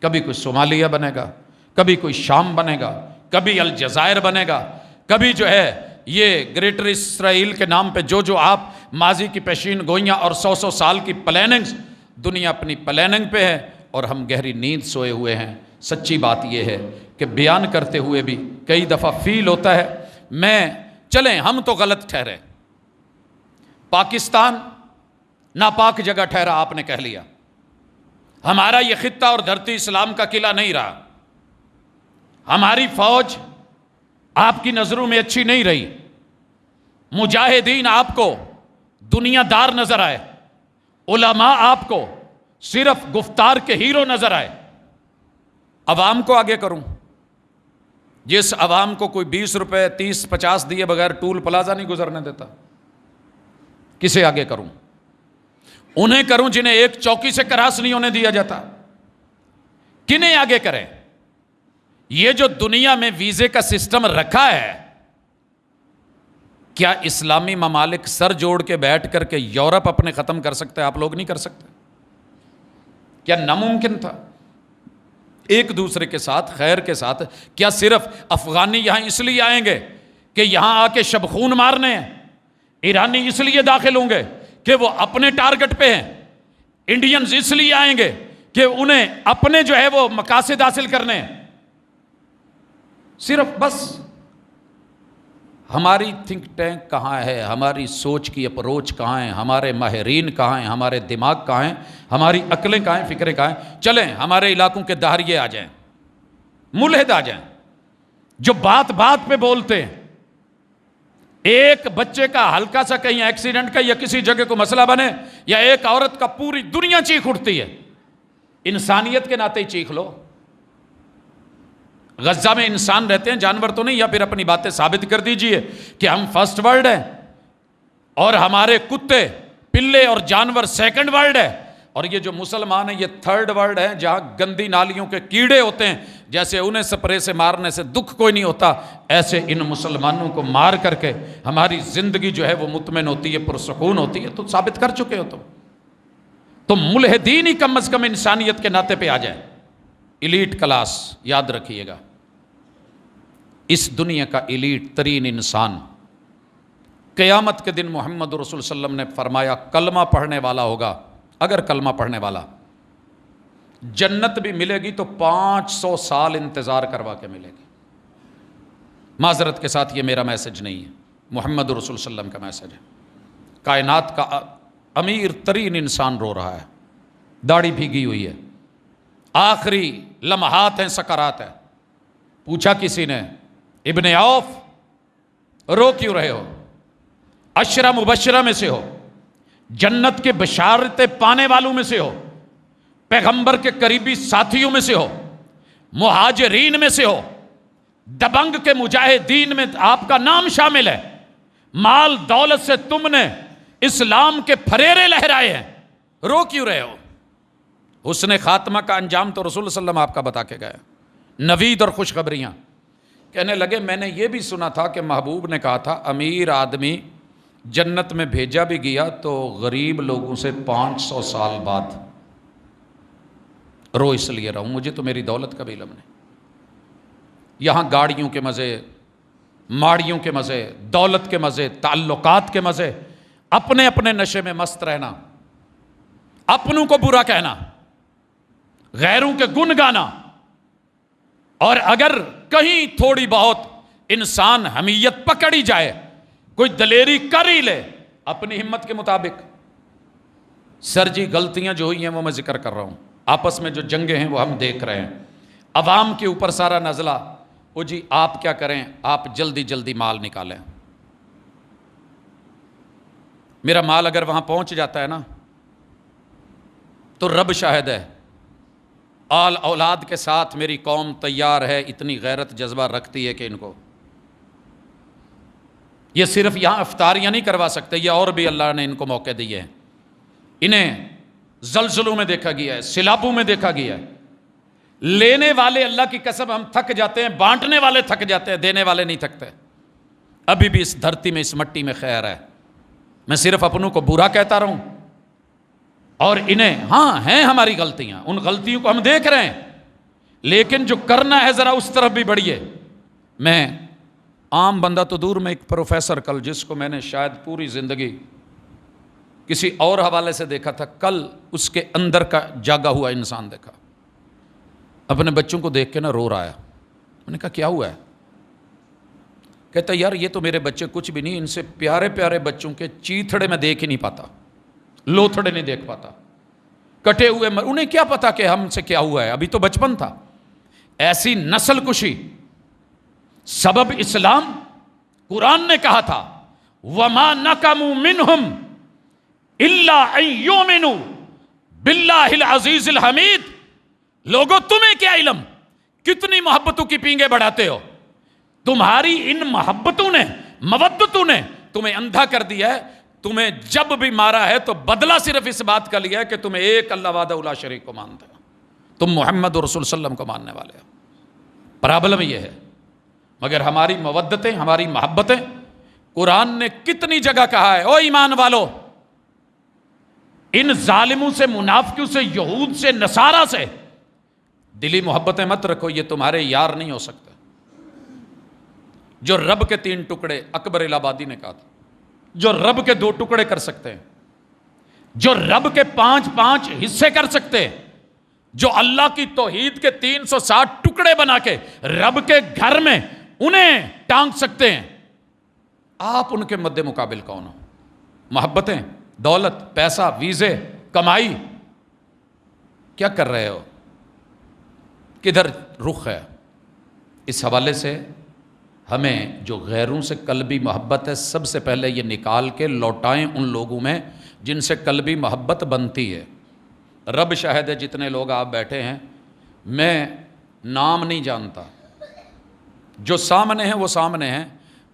کبھی کوئی صومالیہ بنے گا، کبھی کوئی شام بنے گا، کبھی الجزائر بنے گا، کبھی جو ہے یہ گریٹر اسرائیل کے نام پہ جو آپ ماضی کی پیشین گوئیاں اور 100 سال کی پلاننگز، دنیا اپنی پلاننگ پہ ہے اور ہم گہری نیند سوئے ہوئے ہیں. سچی بات یہ ہے کہ بیان کرتے ہوئے بھی کئی دفعہ فیل ہوتا ہے چلیں ہم تو غلط ٹھہرے، پاکستان ناپاک جگہ ٹھہرا، آپ نے کہہ لیا، ہمارا یہ خطہ اور دھرتی اسلام کا قلعہ نہیں رہا، ہماری فوج آپ کی نظروں میں اچھی نہیں رہی، مجاہدین آپ کو دنیا دار نظر آئے، علماء آپ کو صرف گفتار کے ہیرو نظر آئے. عوام کو آگے کروں، جس عوام کو کوئی 20 روپے 30-50 دیے بغیر ٹول پلازا نہیں گزرنے دیتا، کسے آگے کروں؟ انہیں کروں جنہیں ایک چوکی سے کراس نہیں ہونے دیا جاتا. کنہیں آگے کریں؟ یہ جو دنیا میں ویزے کا سسٹم رکھا ہے، کیا اسلامی ممالک سر جوڑ کے بیٹھ کر کے یورپ اپنے ختم کر سکتے؟ آپ لوگ نہیں کر سکتے؟ کیا ناممکن تھا؟ ایک دوسرے کے ساتھ، خیر کے ساتھ. کیا صرف افغانی یہاں اس لیے آئیں گے کہ یہاں آ کے شب خون مارنے ہیں؟ ایرانی اس لیے داخل ہوں گے کہ وہ اپنے ٹارگٹ پہ ہیں. انڈینز اس لیے آئیں گے کہ انہیں اپنے جو ہے وہ مقاصد حاصل کرنے ہیں. صرف بس ہماری تھنک ٹینک کہاں ہے، ہماری سوچ کی اپروچ کہاں ہے، ہمارے ماہرین کہاں ہیں، ہمارے دماغ کہاں ہیں، ہماری عقلیں کہاں ہیں، فکریں کہاں ہیں. چلیں ہمارے علاقوں کے دہریے آ جائیں، ملحد آ جائیں، جو بات بات پہ بولتے ہیں. ایک بچے کا ہلکا سا کہیں ایکسیڈنٹ کا یا کسی جگہ کو مسئلہ بنے، یا ایک عورت کا پوری دنیا چیخ اٹھتی ہے. انسانیت کے ناطے ہی چیخ لو. غزہ میں انسان رہتے ہیں، جانور تو نہیں. یا پھر اپنی باتیں ثابت کر دیجئے کہ ہم فرسٹ ورلڈ ہیں اور ہمارے کتے پلے اور جانور سیکنڈ ورلڈ ہے، اور یہ جو مسلمان ہیں یہ تھرڈ ورلڈ ہیں، جہاں گندی نالیوں کے کیڑے ہوتے ہیں. جیسے انہیں سپرے سے مارنے سے دکھ کوئی نہیں ہوتا، ایسے ان مسلمانوں کو مار کر کے ہماری زندگی جو ہے وہ مطمئن ہوتی ہے، پرسکون ہوتی ہے. تو ثابت کر چکے ہو تم ملحدین ہی کم از کم انسانیت کے ناطے پہ آ جائیں. ایلیٹ کلاس یاد رکھیے گا، اس دنیا کا ایلیٹ ترین انسان قیامت کے دن محمد رسول صلی اللہ علیہ وسلم نے فرمایا کلمہ پڑھنے والا ہوگا. اگر کلمہ پڑھنے والا، جنت بھی ملے گی تو 500 سال انتظار کروا کے ملے گی. معذرت کے ساتھ یہ میرا میسج نہیں ہے، محمد رسول صلی اللہ علیہ وسلم کا میسج ہے. کائنات کا امیر ترین انسان رو رہا ہے، داڑھی بھیگی ہوئی ہے، آخری لمحات ہیں، سکرات ہے. پوچھا کسی نے ابن عوف رو کیوں رہے ہو؟ عشرہ مبشرہ میں سے ہو، جنت کے بشارتیں پانے والوں میں سے ہو، پیغمبر کے قریبی ساتھیوں میں سے ہو، مہاجرین میں سے ہو، دبنگ کے مجاہدین میں آپ کا نام شامل ہے. مال دولت سے تم نے اسلام کے پھریرے لہرائے ہیں، رو کیوں رہے ہو؟ حسن خاتمہ کا انجام تو رسول صلی اللہ علیہ وسلم آپ کا بتا کے گئے. نوید اور خوشخبریاں. کہنے لگے میں نے یہ بھی سنا تھا کہ محبوب نے کہا تھا امیر آدمی جنت میں بھیجا بھی گیا تو غریب لوگوں سے 500 سال بعد. رو اس لیے رہا ہوں، مجھے تو میری دولت کا بھی علم نہیں. یہاں گاڑیوں کے مزے، ماڑیوں کے مزے، دولت کے مزے، تعلقات کے مزے، اپنے اپنے نشے میں مست رہنا، اپنوں کو برا کہنا، غیروں کے گن گانا. اور اگر کہیں تھوڑی بہت انسان حمیت پکڑی جائے، کوئی دلیری کر ہی لے اپنی ہمت کے مطابق. سر جی غلطیاں جو ہوئی ہیں وہ میں ذکر کر رہا ہوں، آپس میں جو جنگیں ہیں وہ ہم دیکھ رہے ہیں. عوام کے اوپر سارا نزلہ، وہ جی آپ کیا کریں، آپ جلدی جلدی مال نکالیں. میرا مال اگر وہاں پہنچ جاتا ہے نا تو رب شاہد ہے، آل اولاد کے ساتھ میری قوم تیار ہے، اتنی غیرت جذبہ رکھتی ہے کہ ان کو یہ صرف یہاں افطاریاں نہیں کروا سکتے، یہ اور بھی اللہ نے ان کو موقع دیے ہیں. انہیں زلزلوں میں دیکھا گیا ہے، سیلابوں میں دیکھا گیا ہے. لینے والے اللہ کی قسم ہم تھک جاتے ہیں، بانٹنے والے تھک جاتے ہیں، دینے والے نہیں تھکتے. ابھی بھی اس دھرتی میں، اس مٹی میں خیر ہے. میں صرف اپنوں کو برا کہتا رہوں اور انہیں، ہاں ہیں ہماری غلطیاں، ان غلطیوں کو ہم دیکھ رہے ہیں، لیکن جو کرنا ہے ذرا اس طرف بھی بڑھیے. میں عام بندہ تو دور میں، ایک پروفیسر کل جس کو میں نے شاید پوری زندگی کسی اور حوالے سے دیکھا تھا، کل اس کے اندر کا جاگا ہوا انسان دیکھا. اپنے بچوں کو دیکھ کے نہ رو رہا ہے. میں نے کہا کیا ہوا ہے؟ کہتا یار یہ تو میرے بچے کچھ بھی نہیں، ان سے پیارے پیارے بچوں کے چیتھڑے میں دیکھ ہی نہیں پاتا، لوتھڑے نہیں دیکھ پاتا، کٹے ہوئے انہیں کیا پتا کہ ہم سے کیا ہوا ہے، ابھی تو بچپن تھا. ایسی نسل کشی سبب اسلام. قرآن نے کہا تھا وَمَا نَقَمُوا مِنْهُمْ إِلَّا أَن يُؤْمِنُوا بِاللَّهِ الْعَزِيزِ الْحَمِيدِ. لوگوں تمہیں کیا علم، کتنی محبتوں کی پینگیں بڑھاتے ہو. تمہاری ان محبتوں نے، مودتوں نے تمہیں اندھا کر دیا ہے. تمہیں جب بھی مارا ہے تو بدلہ صرف اس بات کا لیا ہے کہ تمہیں ایک اللہ وحدہ لا شریک کو مانتے ہو، تم محمد رسول صلی اللہ علیہ وسلم کو ماننے والے ہو. پرابلم یہ ہے. مگر ہماری مودتیں، ہماری محبتیں، قرآن نے کتنی جگہ کہا ہے او ایمان والو، ان ظالموں سے، منافقوں سے، یہود سے، نصارہ سے دلی محبتیں مت رکھو، یہ تمہارے یار نہیں ہو سکتے. جو رب کے 3 ٹکڑے، اکبر الہ آبادی نے کہا تھا، جو رب کے 2 ٹکڑے کر سکتے ہیں جو رب کے 5 حصے کر سکتے، جو اللہ کی توحید کے 360 ٹکڑے بنا کے رب کے گھر میں انہیں ٹانگ سکتے ہیں، آپ ان کے مد مقابل کون ہو؟ محبتیں، دولت، پیسہ، ویزے، کمائی، کیا کر رہے ہو؟ کدھر رخ ہے؟ اس حوالے سے ہمیں جو غیروں سے قلبی محبت ہے، سب سے پہلے یہ نکال کے لوٹائیں ان لوگوں میں جن سے قلبی محبت بنتی ہے۔ رب شاہد ہے، جتنے لوگ آپ بیٹھے ہیں، میں نام نہیں جانتا، جو سامنے ہیں وہ سامنے ہیں،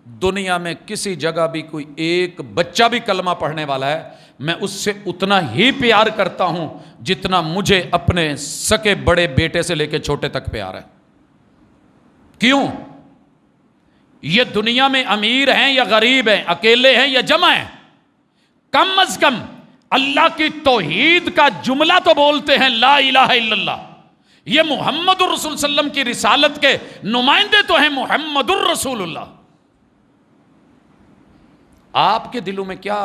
دنیا میں کسی جگہ بھی کوئی ایک بچہ بھی کلمہ پڑھنے والا ہے، میں اس سے اتنا ہی پیار کرتا ہوں جتنا مجھے اپنے سکے بڑے بیٹے سے لے کے چھوٹے تک پیار ہے۔ کیوں؟ یہ دنیا میں امیر ہیں یا غریب ہیں، اکیلے ہیں یا جمع ہیں، کم از کم اللہ کی توحید کا جملہ تو بولتے ہیں، لا الہ الا اللہ۔ یہ محمد الرسول صلی اللہ علیہ وسلم کی رسالت کے نمائندے تو ہیں، محمد الرسول اللہ۔ آپ کے دلوں میں کیا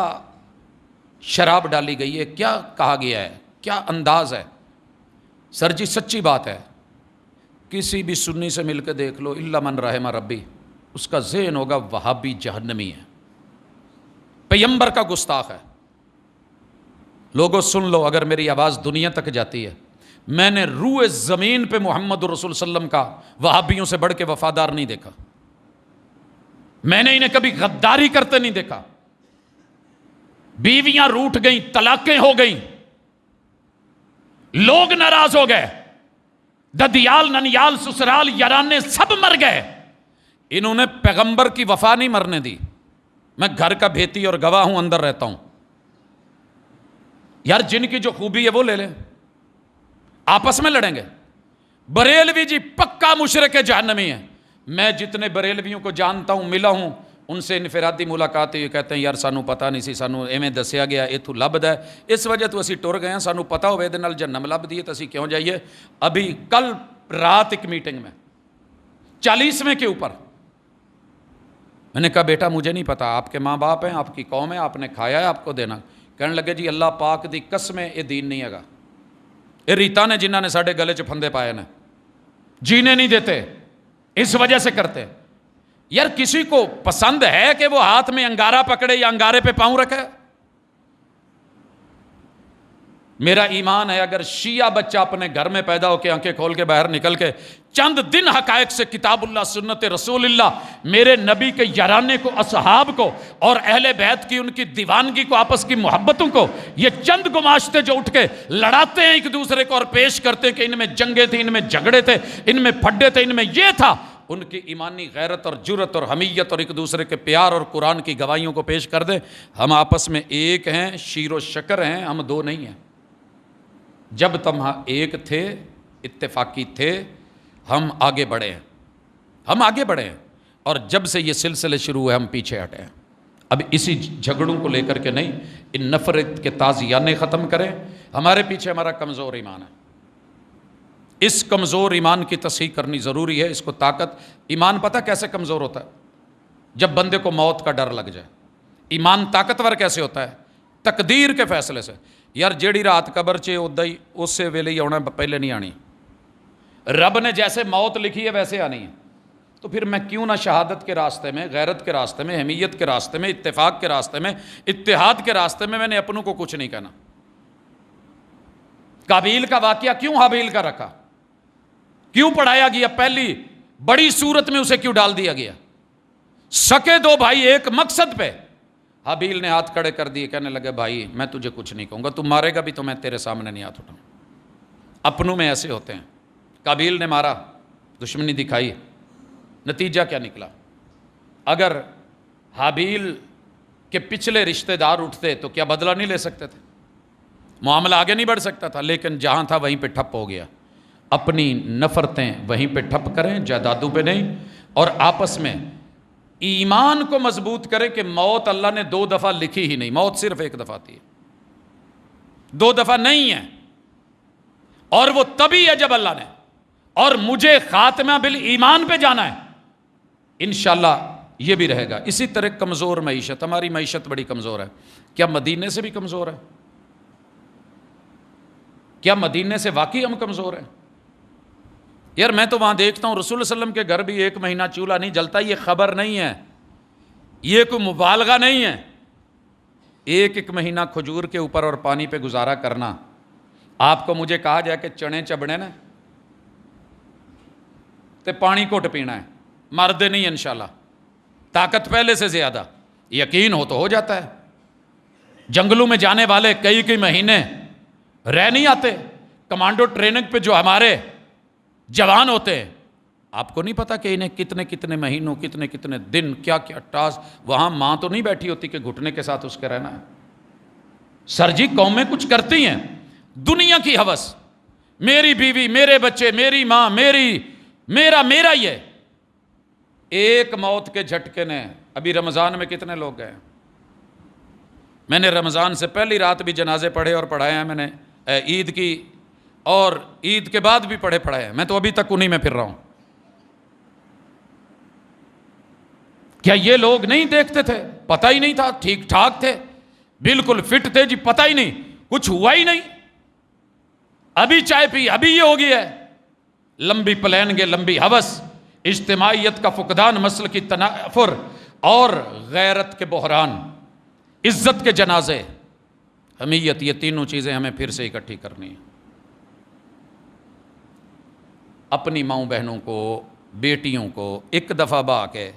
شراب ڈالی گئی ہے؟ کیا کہا گیا ہے؟ کیا انداز ہے؟ سر جی سچی بات ہے، کسی بھی سنی سے مل کے دیکھ لو، الا من رحم ربی، اس کا ذہن ہوگا وہابی جہنمی ہے، پیغمبر کا گستاخ ہے۔ لوگوں سن لو، اگر میری آواز دنیا تک جاتی ہے، میں نے روح زمین پہ محمد الرسول صلی اللہ علیہ وسلم کا وہابیوں سے بڑھ کے وفادار نہیں دیکھا، میں نے انہیں کبھی غداری کرتے نہیں دیکھا۔ بیویاں روٹھ گئیں، طلاقیں ہو گئیں، لوگ ناراض ہو گئے، ددیال، ننیال، سسرال، یارانے سب مر گئے، انہوں نے پیغمبر کی وفا نہیں مرنے دی۔ میں گھر کا بھیتی اور گواہ ہوں، اندر رہتا ہوں۔ یار جن کی جو خوبی ہے وہ لے لیں، آپس میں لڑیں گے۔ بریلوی جی پکا مشرک جہنمی ہے، میں جتنے بریلویوں کو جانتا ہوں، ملا ہوں، ان سے انفرادی ملاقات ہوئی، کہتے ہیں یار سانو پتہ نہیں سی، سانو ایویں دسیا گیا اتو لبد ہے، اس وجہ تو اسی ٹر گئے ہیں، سانو پتہ ہوئے دے نال جہنم لب دی ہے تو اسی کیوں جائیے۔ ابھی کل رات ایک میٹنگ میں 40ویں کے اوپر میں نے کہا بیٹا مجھے نہیں پتا، آپ کے ماں باپ ہیں، آپ کی قوم ہے، آپ نے کھایا ہے، آپ کو دینا۔ کہنے لگے جی اللہ پاک دی قسم ہے یہ دین نہیں ہے، یہ ریتا نے جنہاں نے ساڑھے گلے چ پھندے پائے نے، جینے نہیں دیتے، اس وجہ سے کرتے۔ یار کسی کو پسند ہے کہ وہ ہاتھ میں انگارہ پکڑے یا انگارے پہ پاؤں رکھے؟ میرا ایمان ہے اگر شیعہ بچہ اپنے گھر میں پیدا ہو کے آنکھیں کھول کے باہر نکل کے چند دن حقائق سے کتاب اللہ، سنت رسول اللہ، میرے نبی کے یارانے کو، اصحاب کو اور اہل بیت کی ان کی دیوانگی کو، آپس کی محبتوں کو، یہ چند گماشتے جو اٹھ کے لڑاتے ہیں ایک دوسرے کو اور پیش کرتے ہیں کہ ان میں جنگیں تھیں، ان میں جھگڑے تھے، ان میں پھڈے تھے، ان میں یہ تھا، ان کی ایمانی غیرت اور جرت اور حمیت اور ایک دوسرے کے پیار اور قرآن کی گواہیوں کو پیش کر دیں۔ ہم آپس میں ایک ہیں، شیر و شکر ہیں، ہم دو نہیں ہیں۔ جب تم ایک تھے، اتفاقی تھے، ہم آگے بڑھے ہیں، ہم آگے بڑھے ہیں، اور جب سے یہ سلسلے شروع ہوئے ہم پیچھے ہٹے ہیں۔ اب اسی جھگڑوں کو لے کر کے نہیں، ان نفرت کے تازیانے ختم کریں۔ ہمارے پیچھے ہمارا کمزور ایمان ہے، اس کمزور ایمان کی تصحیح کرنی ضروری ہے۔ اس کو طاقت، ایمان پتہ کیسے کمزور ہوتا ہے؟ جب بندے کو موت کا ڈر لگ جائے۔ ایمان طاقتور کیسے ہوتا ہے؟ تقدیر کے فیصلے سے۔ یار جیڑی رات قبر چے ادا ہی اسے ویلے ہی آنا، پہلے نہیں آنی، رب نے جیسے موت لکھی ہے ویسے آنی ہے، تو پھر میں کیوں نہ شہادت کے راستے میں، غیرت کے راستے میں، حمیت کے راستے میں، اتفاق کے راستے میں، اتحاد کے راستے میں نے اپنوں کو کچھ نہیں کہنا۔ قابیل کا واقعہ کیوں حابیل کا رکھا؟ کیوں پڑھایا گیا؟ پہلی بڑی صورت میں اسے کیوں ڈال دیا گیا؟ سکے دو بھائی ایک مقصد پہ، حابیل نے ہاتھ کھڑے کر دیے، کہنے لگے بھائی میں تجھے کچھ نہیں کہوں گا، تم مارے گا بھی تو میں تیرے سامنے نہیں ہاتھ اٹھاؤں۔ اپنوں میں ایسے ہوتے ہیں۔ قابیل نے مارا، دشمنی دکھائی، نتیجہ کیا نکلا؟ اگر حابیل کے پچھلے رشتہ دار اٹھتے تو کیا بدلہ نہیں لے سکتے تھے؟ معاملہ آگے نہیں بڑھ سکتا تھا، لیکن جہاں تھا وہیں پہ ٹھپ ہو گیا۔ اپنی نفرتیں وہیں پہ ٹھپ کریں، جائیدادوں پہ نہیں، اور آپس میں ایمان کو مضبوط کریں کہ موت اللہ نے 2 دفعہ لکھی ہی نہیں، موت صرف 1 دفعہ آتی ہے، 2 دفعہ نہیں ہے، اور وہ تبھی ہے جب اللہ نے، اور مجھے خاتمہ بالایمان پہ جانا ہے، انشاءاللہ یہ بھی رہے گا۔ اسی طرح کمزور معیشت، ہماری معیشت بڑی کمزور ہے، کیا مدینے سے بھی کمزور ہے؟ کیا مدینے سے واقعی ہم کمزور ہیں؟ یار میں تو وہاں دیکھتا ہوں رسول اللہ علیہ وسلم کے گھر بھی 1 مہینہ چولہا نہیں جلتا. یہ خبر نہیں ہے, یہ کوئی مبالغہ نہیں ہے. 1 مہینہ کھجور کے اوپر اور پانی پہ گزارا کرنا. آپ کو مجھے کہا جائے کہ چنے چبڑے نا تے پانی کوٹ پینا ہے, مرد نہیں انشاءاللہ, طاقت پہلے سے زیادہ, یقین ہو تو ہو جاتا ہے. جنگلوں میں جانے والے کئی مہینے رہ نہیں آتے. کمانڈو ٹریننگ پہ جو ہمارے جوان ہوتے ہیں, آپ کو نہیں پتا کہ انہیں کتنے مہینوں کتنے دن کیا ٹاسک. وہاں ماں تو نہیں بیٹھی ہوتی کہ گھٹنے کے ساتھ اس کے رہنا ہے. سر جی قومیں کچھ کرتی ہیں, دنیا کی ہوس, میری بیوی, میرے بچے, میری ماں, میرا یہ. ایک موت کے جھٹکے نے, ابھی رمضان میں کتنے لوگ گئے. میں نے رمضان سے پہلی رات بھی جنازے پڑھے اور پڑھائے ہیں, میں نے عید کی اور عید کے بعد بھی پڑھائے ہیں. میں تو ابھی تک انہی میں پھر رہا ہوں. کیا یہ لوگ نہیں دیکھتے تھے؟ پتہ ہی نہیں تھا, ٹھیک ٹھاک تھے, بالکل فٹ تھے جی, پتہ ہی نہیں, کچھ ہوا ہی نہیں. ابھی چائے پی, ابھی یہ ہو گیا ہے. لمبی پلینگیں, لمبی ہوس, اجتماعیت کا فقدان, مسل کی تنافر اور غیرت کے بحران, عزت کے جنازے, حمیت, یہ تینوں چیزیں ہمیں پھر سے اکٹھی کرنی ہیں. اپنی ماؤں بہنوں کو, بیٹیوں کو ایک دفعہ با کے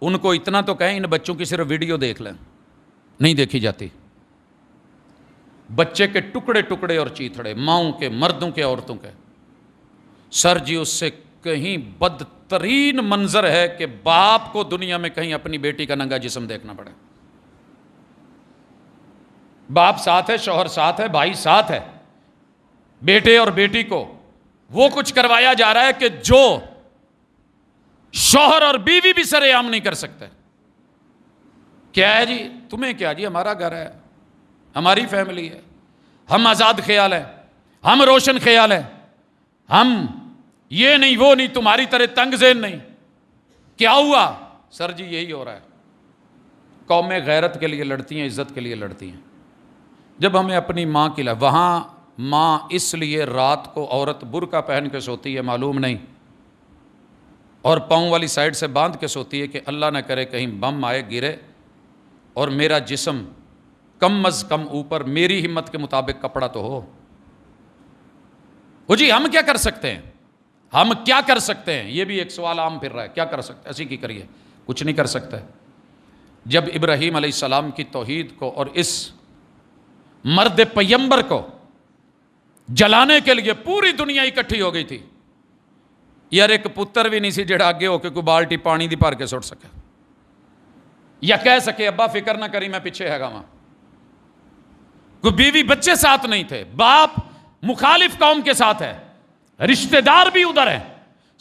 ان کو اتنا تو کہیں, ان بچوں کی صرف ویڈیو دیکھ لیں. نہیں دیکھی جاتی. بچے کے ٹکڑے اور چیتھڑے, ماؤں کے, مردوں کے, عورتوں کے. سر جی اس سے کہیں بدترین منظر ہے کہ باپ کو دنیا میں کہیں اپنی بیٹی کا ننگا جسم دیکھنا پڑے. باپ ساتھ ہے, شوہر ساتھ ہے, بھائی ساتھ ہے, بیٹے اور بیٹی کو وہ کچھ کروایا جا رہا ہے کہ جو شوہر اور بیوی بھی سر عام نہیں کر سکتے. کیا ہے جی, تمہیں کیا جی, ہمارا گھر ہے, ہماری فیملی ہے, ہم آزاد خیال ہیں, ہم روشن خیال ہیں, ہم یہ نہیں وہ نہیں, تمہاری طرح تنگ ذہن نہیں. کیا ہوا سر جی؟ یہی ہو رہا ہے. قومیں غیرت کے لیے لڑتی ہیں, عزت کے لیے لڑتی ہیں. جب ہمیں اپنی ماں کی وہاں ماں اس لیے رات کو عورت برقع پہن کے سوتی ہے معلوم نہیں, اور پاؤں والی سائڈ سے باندھ کے سوتی ہے کہ اللہ نہ کرے کہیں بم آئے گرے اور میرا جسم کم از کم اوپر میری ہمت کے مطابق کپڑا تو ہو. وہ جی ہم کیا کر سکتے ہیں, ہم کیا کر سکتے ہیں؟ یہ بھی ایک سوال عام پھر رہا ہے, کیا کر سکتے ہیں؟ ایسی کی کریے, کچھ نہیں کر سکتے. جب ابراہیم علیہ السلام کی توحید کو اور اس مرد پیمبر کو جلانے کے لیے پوری دنیا اکٹھی ہو گئی تھی, یار ایک پتر بھی نہیں سی جڑا آگے ہو کے کوئی بالٹی پانی دی بھر کے سٹ سکے, یا کہہ سکے ابا فکر نہ کری میں پیچھے ہے گا. وہاں کوئی بیوی بچے ساتھ نہیں تھے, باپ مخالف قوم کے ساتھ ہے, رشتہ دار بھی ادھر ہیں,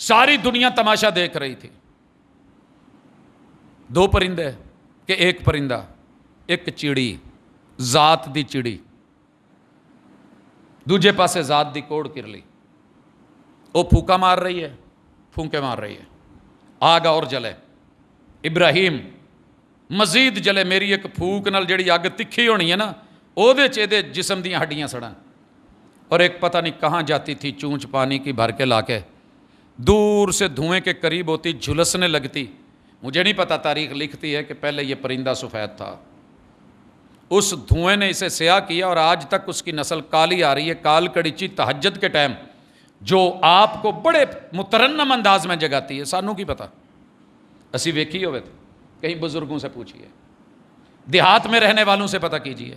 ساری دنیا تماشا دیکھ رہی تھی. 2 پرندے کہ ایک پرندہ, ایک چڑی, ذات دی چڑی, دوجے پاسے ذات دی کوڑ کرلی. وہ پھوکا مار رہی ہے, پھونکے مار رہی ہے, آگ اور جلے. ابراہیم مزید جلے, میری ایک پھوک نال جڑی اگ تکھی ہونی ہے نا, او دے جسم دیاں ہڈیاں سڑاں. اور ایک پتہ نہیں کہاں جاتی تھی, چونچ پانی کی بھر کے لا کے دور سے دھوئیں کے قریب ہوتی, جھلسنے لگتی. مجھے نہیں پتا, تاریخ لکھتی ہے کہ پہلے یہ پرندہ سفید تھا, اس دھوئیں نے اسے سیاہ کیا اور آج تک اس کی نسل کالی آ رہی ہے. کال کڑیچی تہجد کے ٹائم جو آپ کو بڑے مترنم انداز میں جگاتی ہے, سانوں کی پتا, اسی ویکھی ہوئے تھے, کہیں بزرگوں سے پوچھئے, دیہات میں رہنے والوں سے پتہ کیجئے.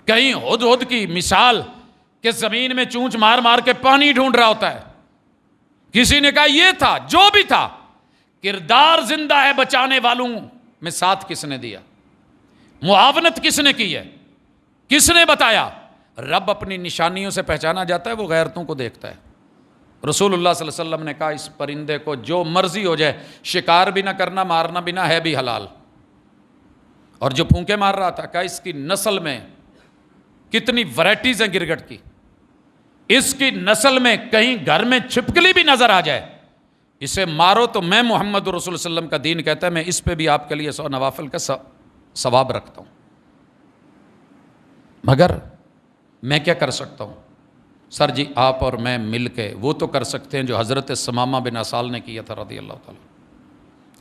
کہیں ہدہد کی مثال کہ زمین میں چونچ مار مار کے پانی ڈھونڈ رہا ہوتا ہے. کسی نے کہا یہ تھا, جو بھی تھا, کردار زندہ ہے, بچانے والوں میں ساتھ کس نے دیا, معاونت کس نے کی ہے, کس نے بتایا؟ رب اپنی نشانیوں سے پہچانا جاتا ہے, وہ غیرتوں کو دیکھتا ہے. رسول اللہ صلی اللہ علیہ وسلم نے کہا اس پرندے کو جو مرضی ہو جائے, شکار بھی نہ کرنا, مارنا بھی نہ, ہے بھی حلال. اور جو پھونکے مار رہا تھا, کہا اس کی نسل میں کتنی ورائٹیز ہیں گرگٹ کی, اس کی نسل میں کہیں گھر میں چھپکلی بھی نظر آ جائے, اسے مارو تو میں محمد رسول اللہ صلی اللہ علیہ وسلم کا دین کہتا ہے, میں اس پہ بھی آپ کے لیے 100 نوافل کا ثواب رکھتا ہوں. مگر میں کیا کر سکتا ہوں؟ سر جی آپ اور میں مل کے وہ تو کر سکتے ہیں جو حضرت ثمامہ بن اسال نے کیا تھا رضی اللہ تعالیٰ.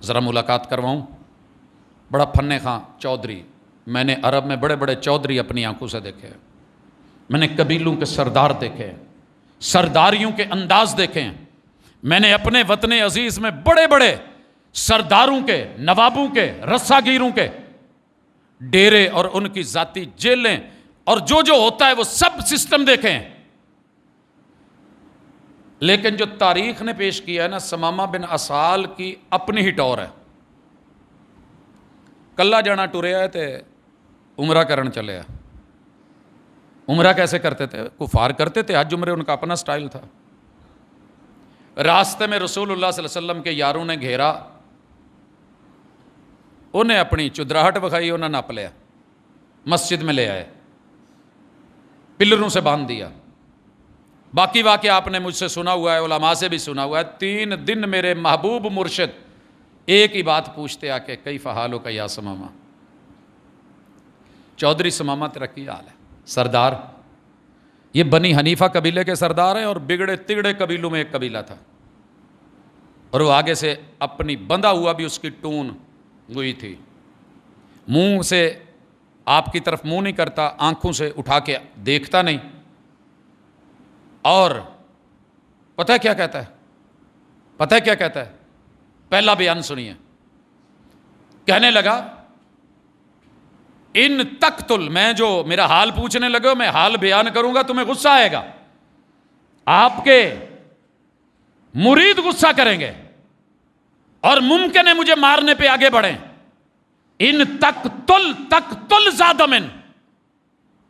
ذرا ملاقات کرواؤں. بڑا فن خاں چودھری. میں نے عرب میں بڑے بڑے چودھری اپنی آنکھوں سے دیکھے ہیں. میں نے قبیلوں کے سردار دیکھے ہیں, سرداریوں کے انداز دیکھے ہیں. میں نے اپنے وطن عزیز میں بڑے بڑے سرداروں کے, نوابوں کے, رساگیروں کے ڈیرے اور ان کی ذاتی جیلیں اور جو ہوتا ہے وہ سب سسٹم دیکھے ہیں. لیکن جو تاریخ نے پیش کیا ہے نا, ثمامہ بن اسال کی اپنی ہی ٹور ہے. کلا جانا ٹرے آئے تھے, عمرہ کرن چلے آئے. عمرہ کیسے کرتے تھے؟ کفار کرتے تھے حج عمرے, ان کا اپنا سٹائل تھا. راستے میں رسول اللہ صلی اللہ علیہ وسلم کے یاروں نے گھیرا, انہیں اپنی چدراہٹ بکھائی, انہیں ناپ لیا, مسجد میں لے آئے, پلروں سے باندھ دیا. باقی واقعہ آپ نے مجھ سے سنا ہوا ہے, علماء سے بھی سنا ہوا ہے. 3 دن میرے محبوب مرشد ایک ہی بات پوچھتے آ کے, کیف حالک یا ثمامہ. چودھری ثمامہ تیرا کی حال ہے؟ سردار, یہ بنی حنیفہ قبیلے کے سردار ہیں اور بگڑے تگڑے قبیلوں میں ایک قبیلہ تھا. اور وہ آگے سے اپنی بندھا ہوا بھی اس کی ٹون ہوئی تھی, منہ سے آپ کی طرف منہ نہیں کرتا, آنکھوں سے اٹھا کے دیکھتا نہیں. اور پتہ ہے کیا کہتا ہے؟ پتہ ہے کیا کہتا ہے؟ پہلا بیان سنیے. کہنے لگا ان تقتل, میں جو میرا حال پوچھنے لگے میں حال بیان کروں گا تمہیں غصہ آئے گا, آپ کے مرید غصہ کریں گے اور ممکن ہے مجھے مارنے پہ آگے بڑھیں. ان تقتل زاد من,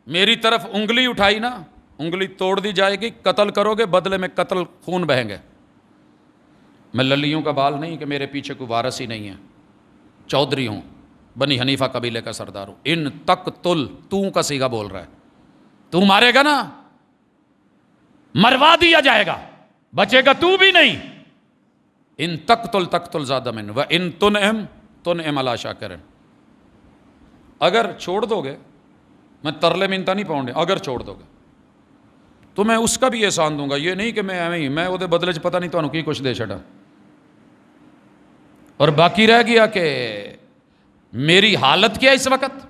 میری طرف انگلی اٹھائی نا, انگلی توڑ دی جائے گی, قتل کرو گے, بدلے میں قتل خون بہیں گے. میں للیوں کا بال نہیں کہ میرے پیچھے کوئی وارث ہی نہیں ہے, چودھری ہوں, بنی حنیفہ قبیلے کا سردار ہوں. ان تقتل, تو کا صیغہ بول رہا ہے, تو مارے گا نا, مروا دیا جائے گا, بچے گا تو بھی نہیں. ان تقتل زاد من و ان تنعم علی شاکر. اگر چھوڑ دو گے, میں ترلے منتا نہیں پاؤں گے, اگر چھوڑ دو گے تو میں اس کا بھی احسان دوں گا. یہ نہیں کہ میں وہ بدلے چ پتہ نہیں تو کی کچھ دے چھڑا. اور باقی رہ گیا کہ میری حالت کیا اس وقت,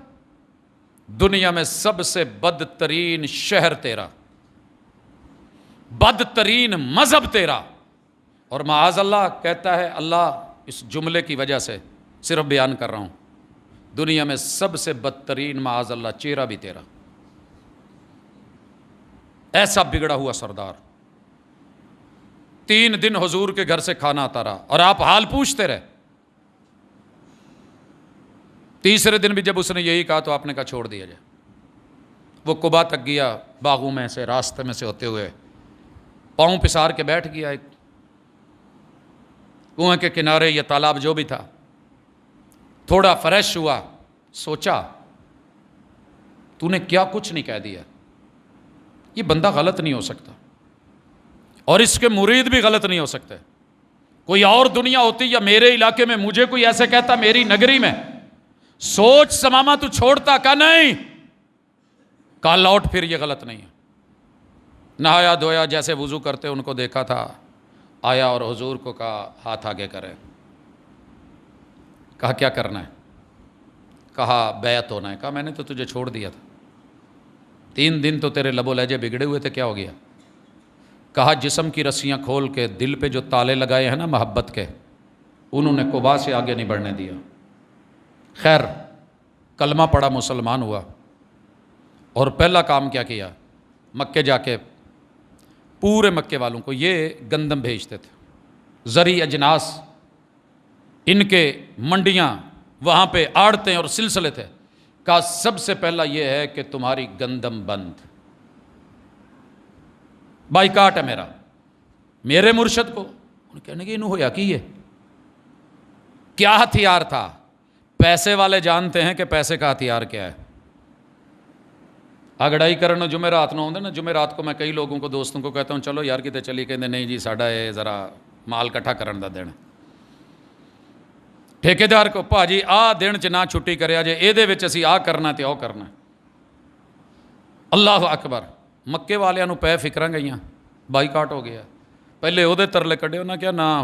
دنیا میں سب سے بدترین شہر تیرا, بدترین مذہب تیرا. اور معاذ اللہ کہتا ہے, اللہ اس جملے کی وجہ سے صرف بیان کر رہا ہوں, دنیا میں سب سے بدترین معاذ اللہ چہرہ بھی تیرا. ایسا بگڑا ہوا سردار. 3 دن حضور کے گھر سے کھانا آتا رہا اور آپ حال پوچھتے رہے. تیسرے دن بھی جب اس نے یہی کہا تو آپ نے کہا چھوڑ دیا جائے. وہ قبا تک گیا, باغوں میں سے راستے میں سے ہوتے ہوئے پاؤں پسار کے بیٹھ گیا ایک کنویں کے کنارے یا تالاب جو بھی تھا. تھوڑا فریش ہوا, سوچا تو نے کیا کچھ نہیں کہہ دیا, یہ بندہ غلط نہیں ہو سکتا اور اس کے مرید بھی غلط نہیں ہو سکتے. کوئی اور دنیا ہوتی یا میرے علاقے میں مجھے کوئی ایسے کہتا, میری نگری میں, سوچ ثمامہ تو چھوڑتا کا نہیں, کہا لوٹ پھر, یہ غلط نہیں ہے. نہایا دھویا, جیسے وضو کرتے ان کو دیکھا تھا, آیا اور حضور کو کہا ہاتھ آگے کرے. کہا کیا کرنا ہے؟ کہا بیعت ہونا ہے. کہا میں نے تو تجھے چھوڑ دیا تھا, 3 دن تو تیرے لب و لہجے بگڑے ہوئے تھے, کیا ہو گیا؟ کہا جسم کی رسیاں کھول کے دل پہ جو تالے لگائے ہیں نا محبت کے, انہوں نے قبا سے آگے نہیں بڑھنے دیا. خیر کلمہ پڑا, مسلمان ہوا, اور پہلا کام کیا کیا, مکے جا کے پورے مکے والوں کو یہ گندم بھیجتے تھے, زرعی اجناس, ان کے منڈیاں وہاں پہ آڑتیں اور سلسلے تھے. کہا سب سے پہلا یہ ہے کہ تمہاری گندم بند, بائیکاٹ ہے میرا. میرے مرشد کو انہوں کہنے کہ انہوں ہویا کی ہے, کیا ہتھیار تھا؟ پیسے والے جانتے ہیں کہ پیسے کا ہتھیار کیا ہے. اگڑائی کرنا جمعرات نہ ہوندے نا, جمعرات کو میں کئی لوگوں کو, دوستوں کو کہتا ہوں چلو یار کتے چلی, کہتے نہیں جی ساڈا یہ ذرا مال کٹھا کرن دا دن. ٹھیکیدار کو پا جی آ دن چ نہ چھٹی کریا جے, اے دے وچ اسی آ کرنا تے او کرنا. اللہ اکبر. ਮੱਕੇ ਵਾਲਿਆਂ ਨੂੰ ਪੈ ਫਿਕਰਾਂ ਗਈਆਂ, ਬਾਈਕਾਟ ਹੋ ਗਿਆ। ਪਹਿਲੇ ਉਹਦੇ ਤਰਲੇ ਕੱਢੇ, ਉਹਨਾਂ ਕਿਹਾ ਨਾ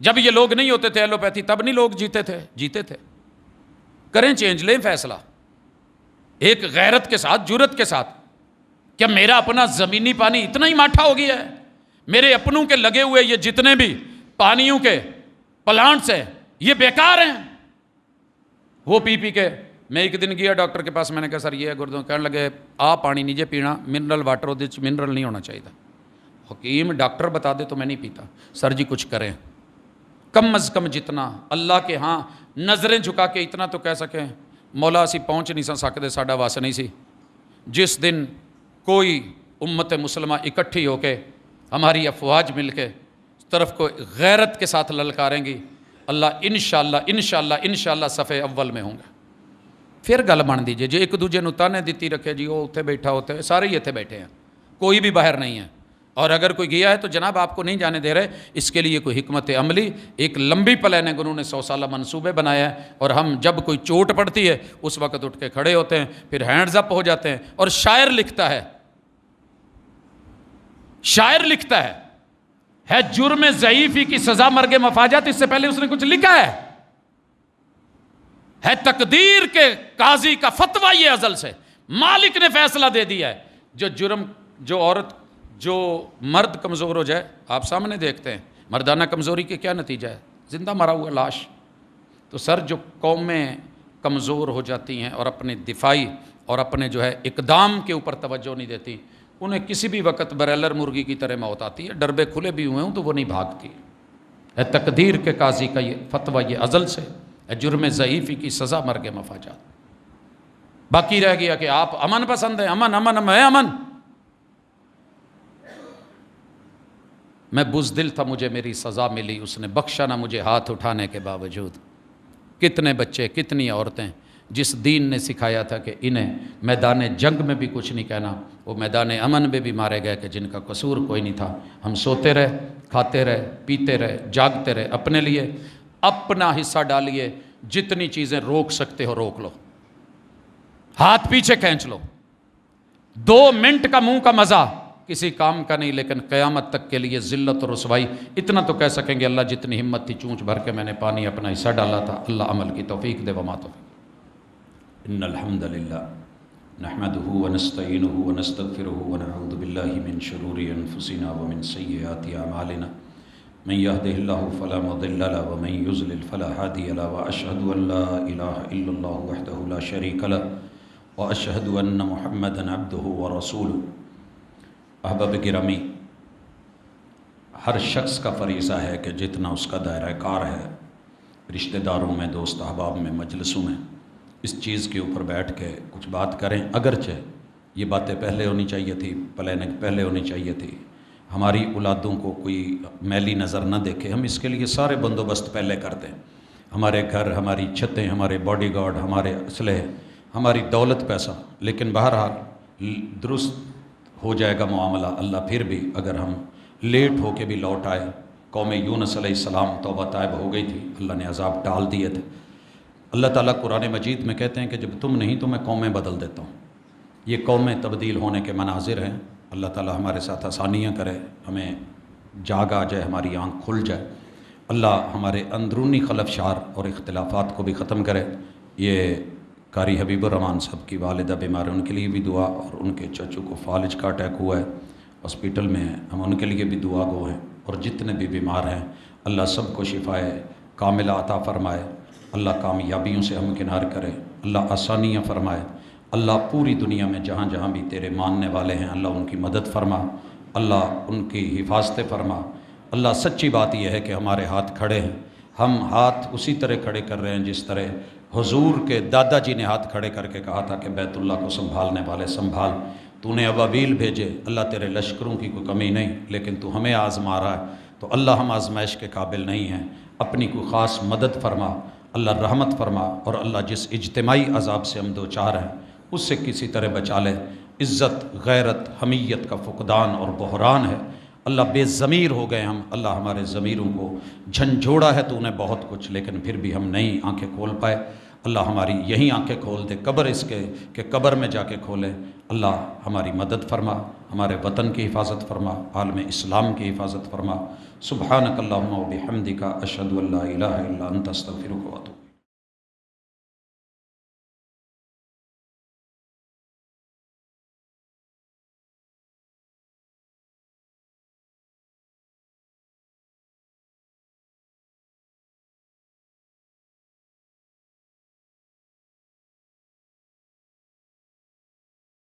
جب یہ لوگ نہیں ہوتے تھے ایلوپیتھی تب نہیں لوگ جیتے تھے. کریں چینج، لیں فیصلہ ایک غیرت کے ساتھ، جرت کے ساتھ. کیا میرا اپنا زمینی پانی اتنا ہی ماٹھا ہو گیا ہے؟ میرے اپنوں کے لگے ہوئے یہ جتنے بھی پانیوں کے پلانٹس ہیں یہ بیکار ہیں. وہ پی کے میں ایک دن گیا ڈاکٹر کے پاس، میں نے کہا سر یہ ہے گردوں، کہنے لگے آپ پانی نہیں جے پینا، منرل واٹر منرل نہیں ہونا چاہیے. حکیم ڈاکٹر بتا دے تو میں نہیں پیتا. سر جی کچھ کریں، کم از کم جتنا اللہ کے ہاں نظریں جھکا کے اتنا تو کہہ سکیں مولا اسی پہنچ نہیں سکتے، ساڈا وس نہیں سی. جس دن کوئی امت مسلمہ اکٹھی ہو کے ہماری افواج مل کے طرف کو غیرت کے ساتھ للکاریں گی، اللہ انشاءاللہ صفحے اول میں ہوں گے. پھر گل بن دیجیے جی ایک دوجے نو تانے دیتی رکھے جی وہ اتنے بیٹھا ہوتے ہیں، سارے ہی اتنے بیٹھے ہیں، کوئی بھی باہر نہیں ہے. اور اگر کوئی گیا ہے تو جناب آپ کو نہیں جانے دے رہے. اس کے لیے کوئی حکمت عملی، ایک لمبی پلاننگ انہوں نے 100 سالہ منصوبے بنایا ہے. اور ہم جب کوئی چوٹ پڑتی ہے اس وقت اٹھ کے کھڑے ہوتے ہیں، پھر ہینڈز اپ ہو جاتے ہیں. اور شاعر لکھتا ہے جرم ضعیفی کی سزا مرگ مفاجات. اس سے پہلے اس نے کچھ لکھا ہے تقدیر کے قاضی کا فتویٰ یہ ازل سے، مالک نے فیصلہ دے دیا ہے. جو مرد کمزور ہو جائے، آپ سامنے دیکھتے ہیں مردانہ کمزوری کے کیا نتیجہ ہے، زندہ مرا ہوا لاش. تو سر جو قومیں کمزور ہو جاتی ہیں اور اپنے دفاعی اور اپنے جو ہے اقدام کے اوپر توجہ نہیں دیتی، انہیں کسی بھی وقت برائلر مرغی کی طرح موت آتی ہے. ڈربے کھلے بھی ہوئے ہوں تو وہ نہیں بھاگتی. ہے تقدیر کے قاضی کا یہ فتویٰ یہ ازل سے ہے، جرم ضعیفی کی سزا مرگ مفاجات. باقی رہ گیا کہ آپ امن پسند ہیں، امن. میں بزدل تھا، مجھے میری سزا ملی، اس نے بخشا نہ مجھے ہاتھ اٹھانے کے باوجود. کتنے بچے، کتنی عورتیں جس دین نے سکھایا تھا کہ انہیں میدان جنگ میں بھی کچھ نہیں کہنا، وہ میدان امن میں بھی مارے گئے کہ جن کا قصور کوئی نہیں تھا. ہم سوتے رہے، کھاتے رہے، پیتے رہے، جاگتے رہے. اپنے لیے اپنا حصہ ڈالیے، جتنی چیزیں روک سکتے ہو روک لو، ہاتھ پیچھے کھینچ لو. 2 منٹ کا منہ کا مزہ کسی کام کا نہیں، لیکن قیامت تک کے لیے ذلت اور رسوائی. اتنا تو کہہ سکیں گے اللہ جتنی ہمت تھی چونچ بھر کے میں نے پانی اپنا حصہ ڈالا تھا. اللہ عمل کی توفیق دے وما توفیق. ان الحمد للہ نحمده ونستعینه ونستغفره ونعوذ باللہ من شرور انفسنا ومن سیئات اعمالنا من يهده الله فلا مضل له ومن يضلل فلا هادي له واشهد ان لا اله الا الله وحده لا شريك له واشهد ان محمدا عبده ورسوله. احباب گرامی، ہر شخص کا فریضہ ہے کہ جتنا اس کا دائرہ کار ہے، رشتہ داروں میں، دوست احباب میں، مجلسوں میں، اس چیز کے اوپر بیٹھ کے کچھ بات کریں. اگرچہ یہ باتیں پہلے ہونی چاہیے تھی، پلاننگ پہلے ہونی چاہیے تھی، ہماری اولادوں کو کوئی میلی نظر نہ دیکھے، ہم اس کے لیے سارے بندوبست پہلے کرتے ہیں. ہمارے گھر، ہماری چھتیں، ہمارے باڈی گارڈ، ہمارے اسلحے، ہماری دولت، پیسہ. لیکن بہرحال درست ہو جائے گا معاملہ. اللہ پھر بھی اگر ہم لیٹ ہو کے بھی لوٹ آئے، قوم یونس علیہ السلام توبہ طائب ہو گئی تھی، اللہ نے عذاب ٹال دیے تھے. اللہ تعالیٰ قرآن مجید میں کہتے ہیں کہ جب تم نہیں تو میں قومیں بدل دیتا ہوں. یہ قومیں تبدیل ہونے کے مناظر ہیں. اللہ تعالیٰ ہمارے ساتھ آسانیاں کرے، ہمیں جاگ آ جائے، ہماری آنکھ کھل جائے. اللہ ہمارے اندرونی خلفشار اور اختلافات کو بھی ختم کرے. یہ قاری حبیب الرحمان صاحب کی والدہ بیمار ہیں، ان کے لیے بھی دعا. اور ان کے چچو کو فالج کا اٹیک ہوا ہے، ہاسپیٹل میں ہیں، ہم ان کے لیے بھی دعا گو ہیں. اور جتنے بھی بیمار ہیں اللہ سب کو شفائے کاملہ عطا فرمائے. اللہ کامیابیوں سے ہمکنار کرے، اللہ آسانیاں فرمائے. اللہ پوری دنیا میں جہاں جہاں بھی تیرے ماننے والے ہیں اللہ ان کی مدد فرما، اللہ ان کی حفاظت فرما. اللہ سچی بات یہ ہے کہ ہمارے ہاتھ کھڑے ہیں، ہم ہاتھ اسی طرح کھڑے کر رہے ہیں جس طرح حضور کے دادا جی نے ہاتھ کھڑے کر کے کہا تھا کہ بیت اللہ کو سنبھالنے والے سنبھال. تو نے ابابیل بھیجے، اللہ تیرے لشکروں کی کوئی کمی نہیں، لیکن تو ہمیں آزما رہا ہے. تو اللہ ہم آزمائش کے قابل نہیں ہیں، اپنی کوئی خاص مدد فرما، اللہ رحمت فرما. اور اللہ جس اجتماعی عذاب سے ہم دوچار ہیں اس سے کسی طرح بچا لے. عزت، غیرت، حمیت کا فقدان اور بحران ہے. اللہ بے ضمیر ہو گئے ہم، اللہ ہمارے ضمیروں کو جھنجھوڑا ہے تو انہیں بہت کچھ، لیکن پھر بھی ہم نہیں آنکھیں کھول پائے. اللہ ہماری یہیں آنکھیں کھول دے، قبر اس کے کہ قبر میں جا کے کھولے۔ اللہ ہماری مدد فرما، ہمارے وطن کی حفاظت فرما، عالم اسلام کی حفاظت فرما۔ سبحانک اللہم و بحمدک، اشہد ان لا الہ الا انت، استغفرک و اتوب۔